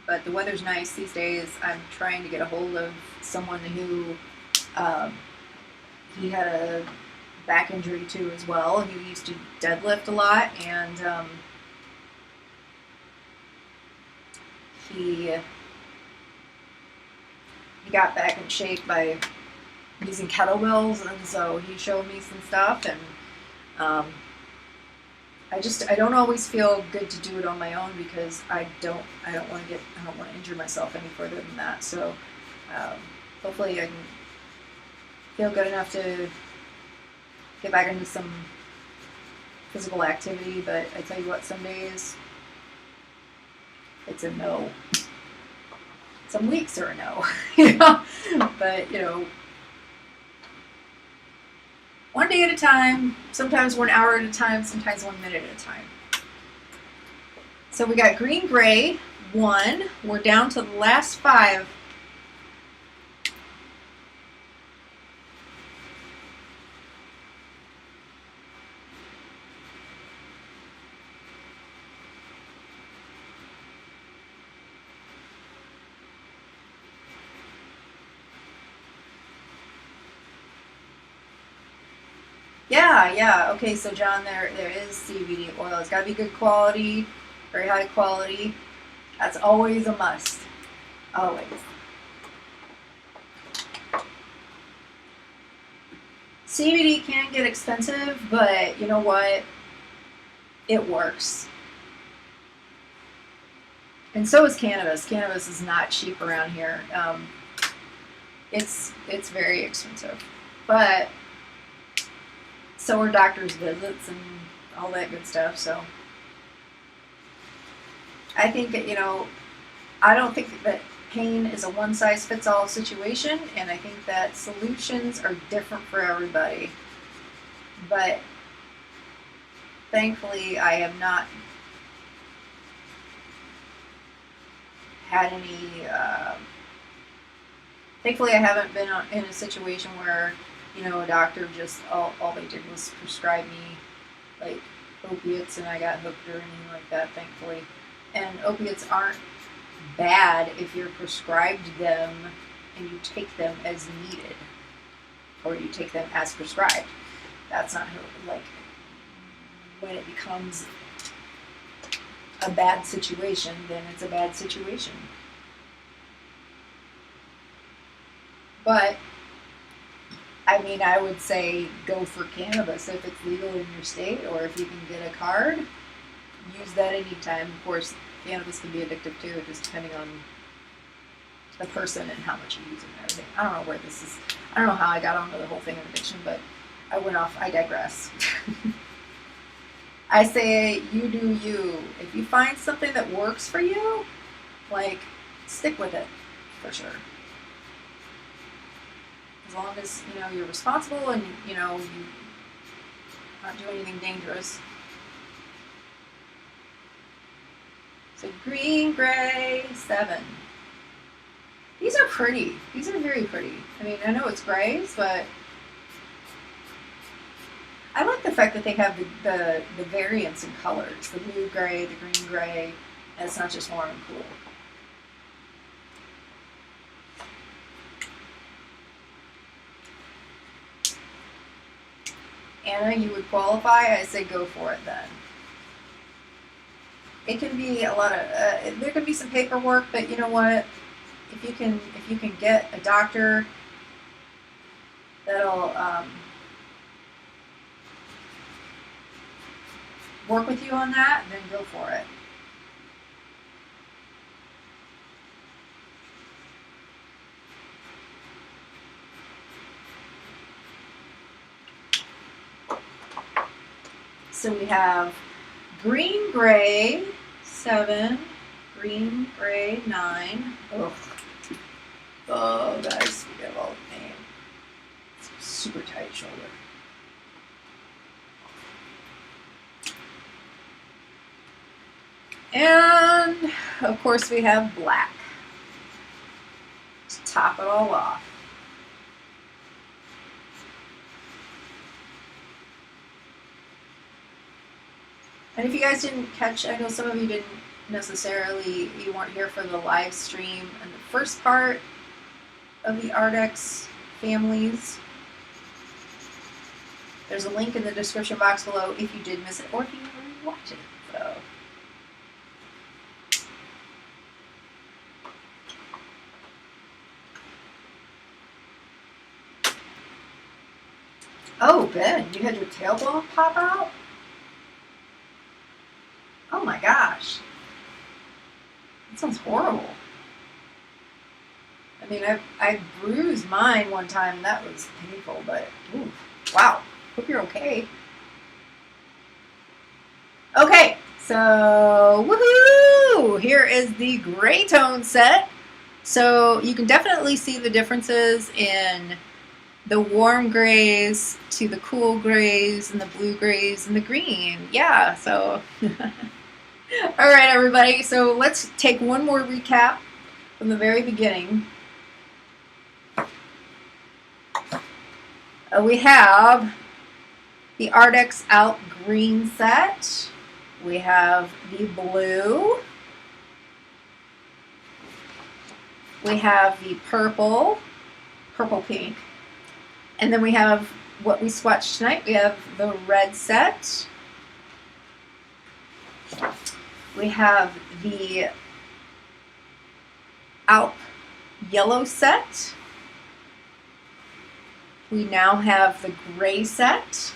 Speaker 1: But the weather's nice these days. I'm trying to get a hold of someone who, he had a back injury too as well. He used to deadlift a lot, and he got back in shape by using kettlebells, and so he showed me some stuff, and I don't always feel good to do it on my own because I don't want to injure myself any further than that. So hopefully I can feel good enough to get back into some physical activity. But I tell you what, some days it's a no. Some weeks are a no, you know. But you know, one day at a time, sometimes 1 hour at a time, sometimes 1 minute at a time. So we got green gray 1. We're down to the last 5. Yeah. Okay, so John, there is CBD oil. It's got to be good quality, very high quality. That's always a must. Always. CBD can get expensive, but you know what? It works. And so is cannabis. Cannabis is not cheap around here. It's very expensive, but so are doctors' visits and all that good stuff. So I think that, you know, I don't think that pain is a one-size-fits-all situation, and I think that solutions are different for everybody. But thankfully, I have not had any. Thankfully, I haven't been in a situation where, you know, a doctor just all they did was prescribe me like opiates and I got hooked or anything like that, thankfully. And opiates aren't bad if you're prescribed them and you take them as needed, or you take them as prescribed. That's not how, like, when it becomes a bad situation, then it's a bad situation. But I mean, I would say go for cannabis if it's legal in your state, or if you can get a card, use that anytime. Of course, cannabis can be addictive too, just depending on the person and how much you use it and everything. I don't know where this is. I don't know how I got onto the whole thing of addiction, but I went off. I digress. I say you do you. If you find something that works for you, like, stick with it for sure. As long as, you know, you're responsible and, you know, you not do anything dangerous. So green, gray, 7. These are pretty. These are very pretty. I mean, I know it's grays, but I like the fact that they have the variance in colors. The blue gray, the green gray, and it's not just warm and cool. Anna, you would qualify, I say go for it then. It can be a lot of, there can be some paperwork, but you know what? If you can get a doctor that'll work with you on that, then go for it. So we have green gray 7, green gray 9. Ugh. Oh, guys, we have all the pain. It's a super tight shoulder. And of course we have black to top it all off. And if you guys didn't catch, I know some of you didn't necessarily, you weren't here for the live stream and the first part of the Arrtx families. There's a link in the description box below if you did miss it or if you never watched it. So. Oh, Ben, you had your tailbone pop out? Oh my gosh. That sounds horrible. I mean, I bruised mine one time and that was painful, but ooh, wow. Hope you're okay. Okay, so woohoo! Here is the gray tone set. So you can definitely see the differences in the warm grays to the cool grays and the blue grays and the green. Yeah, so all right, everybody. So let's take one more recap from the very beginning. We have the Arrtx ALP green set. We have the blue. We have the purple pink. And then we have what we swatched tonight. We have the red set. We have the ALP yellow set. We now have the gray set.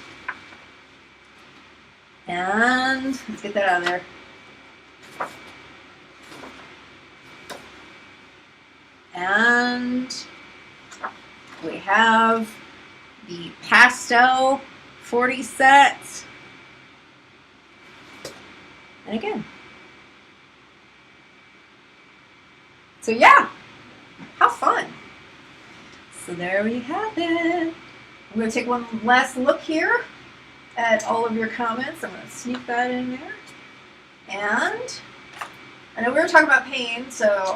Speaker 1: And let's get that out of there. And we have the Pastel 40 set. And again. So yeah, how fun. So there we have it. I'm going to take one last look here at all of your comments. I'm going to sneak that in there. And I know we were talking about pain, so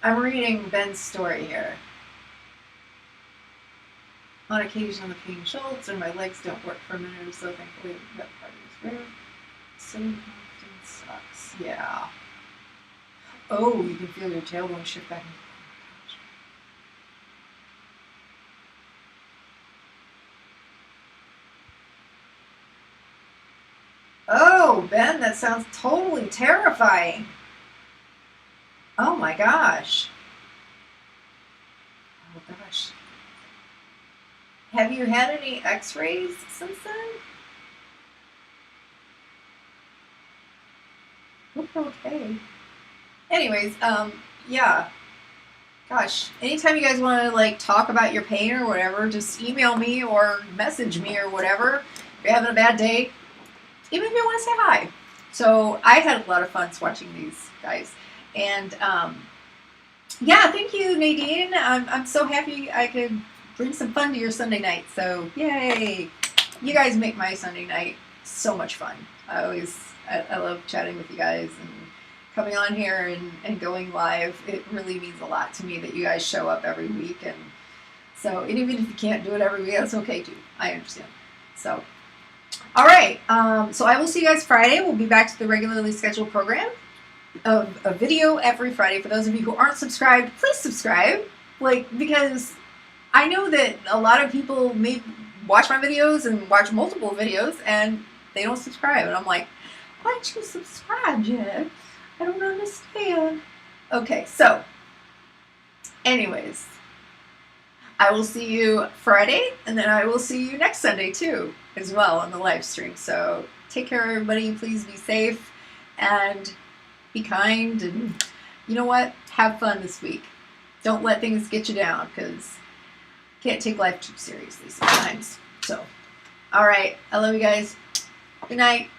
Speaker 1: I'm reading Ben's story here. On occasion, the pain shoals and my legs don't work for a minute or so. Thankfully, that part is rare. So often sucks. Yeah. Oh, you can feel your tailbone shift back and forth. Oh, Ben, that sounds totally terrifying. Oh my gosh. Oh gosh. Have you had any x-rays since then? Okay. Anyways, yeah. Gosh, anytime you guys want to like talk about your pain or whatever, just email me or message me or whatever. If you're having a bad day, even if you want to say hi. So I had a lot of fun swatching these guys. And yeah, thank you, Nadine. I'm so happy I could bring some fun to your Sunday night. So yay! You guys make my Sunday night so much fun. I love chatting with you guys and coming on here and going live. It really means a lot to me that you guys show up every week. And so, and even if you can't do it every week, that's okay too. I understand. So, all right. So I will see you guys Friday. We'll be back to the regularly scheduled program of a video every Friday. For those of you who aren't subscribed, please subscribe. Like, because I know that a lot of people may watch my videos and watch multiple videos and they don't subscribe. And I'm like, why don't you subscribe, Jen? I don't understand. Okay, so anyways, I will see you Friday, and then I will see you next Sunday too, as well, on the live stream. So take care, everybody. Please be safe and be kind, and you know what? Have fun this week. Don't let things get you down, because you can't take life too seriously sometimes. So, all right. I love you guys. Good night.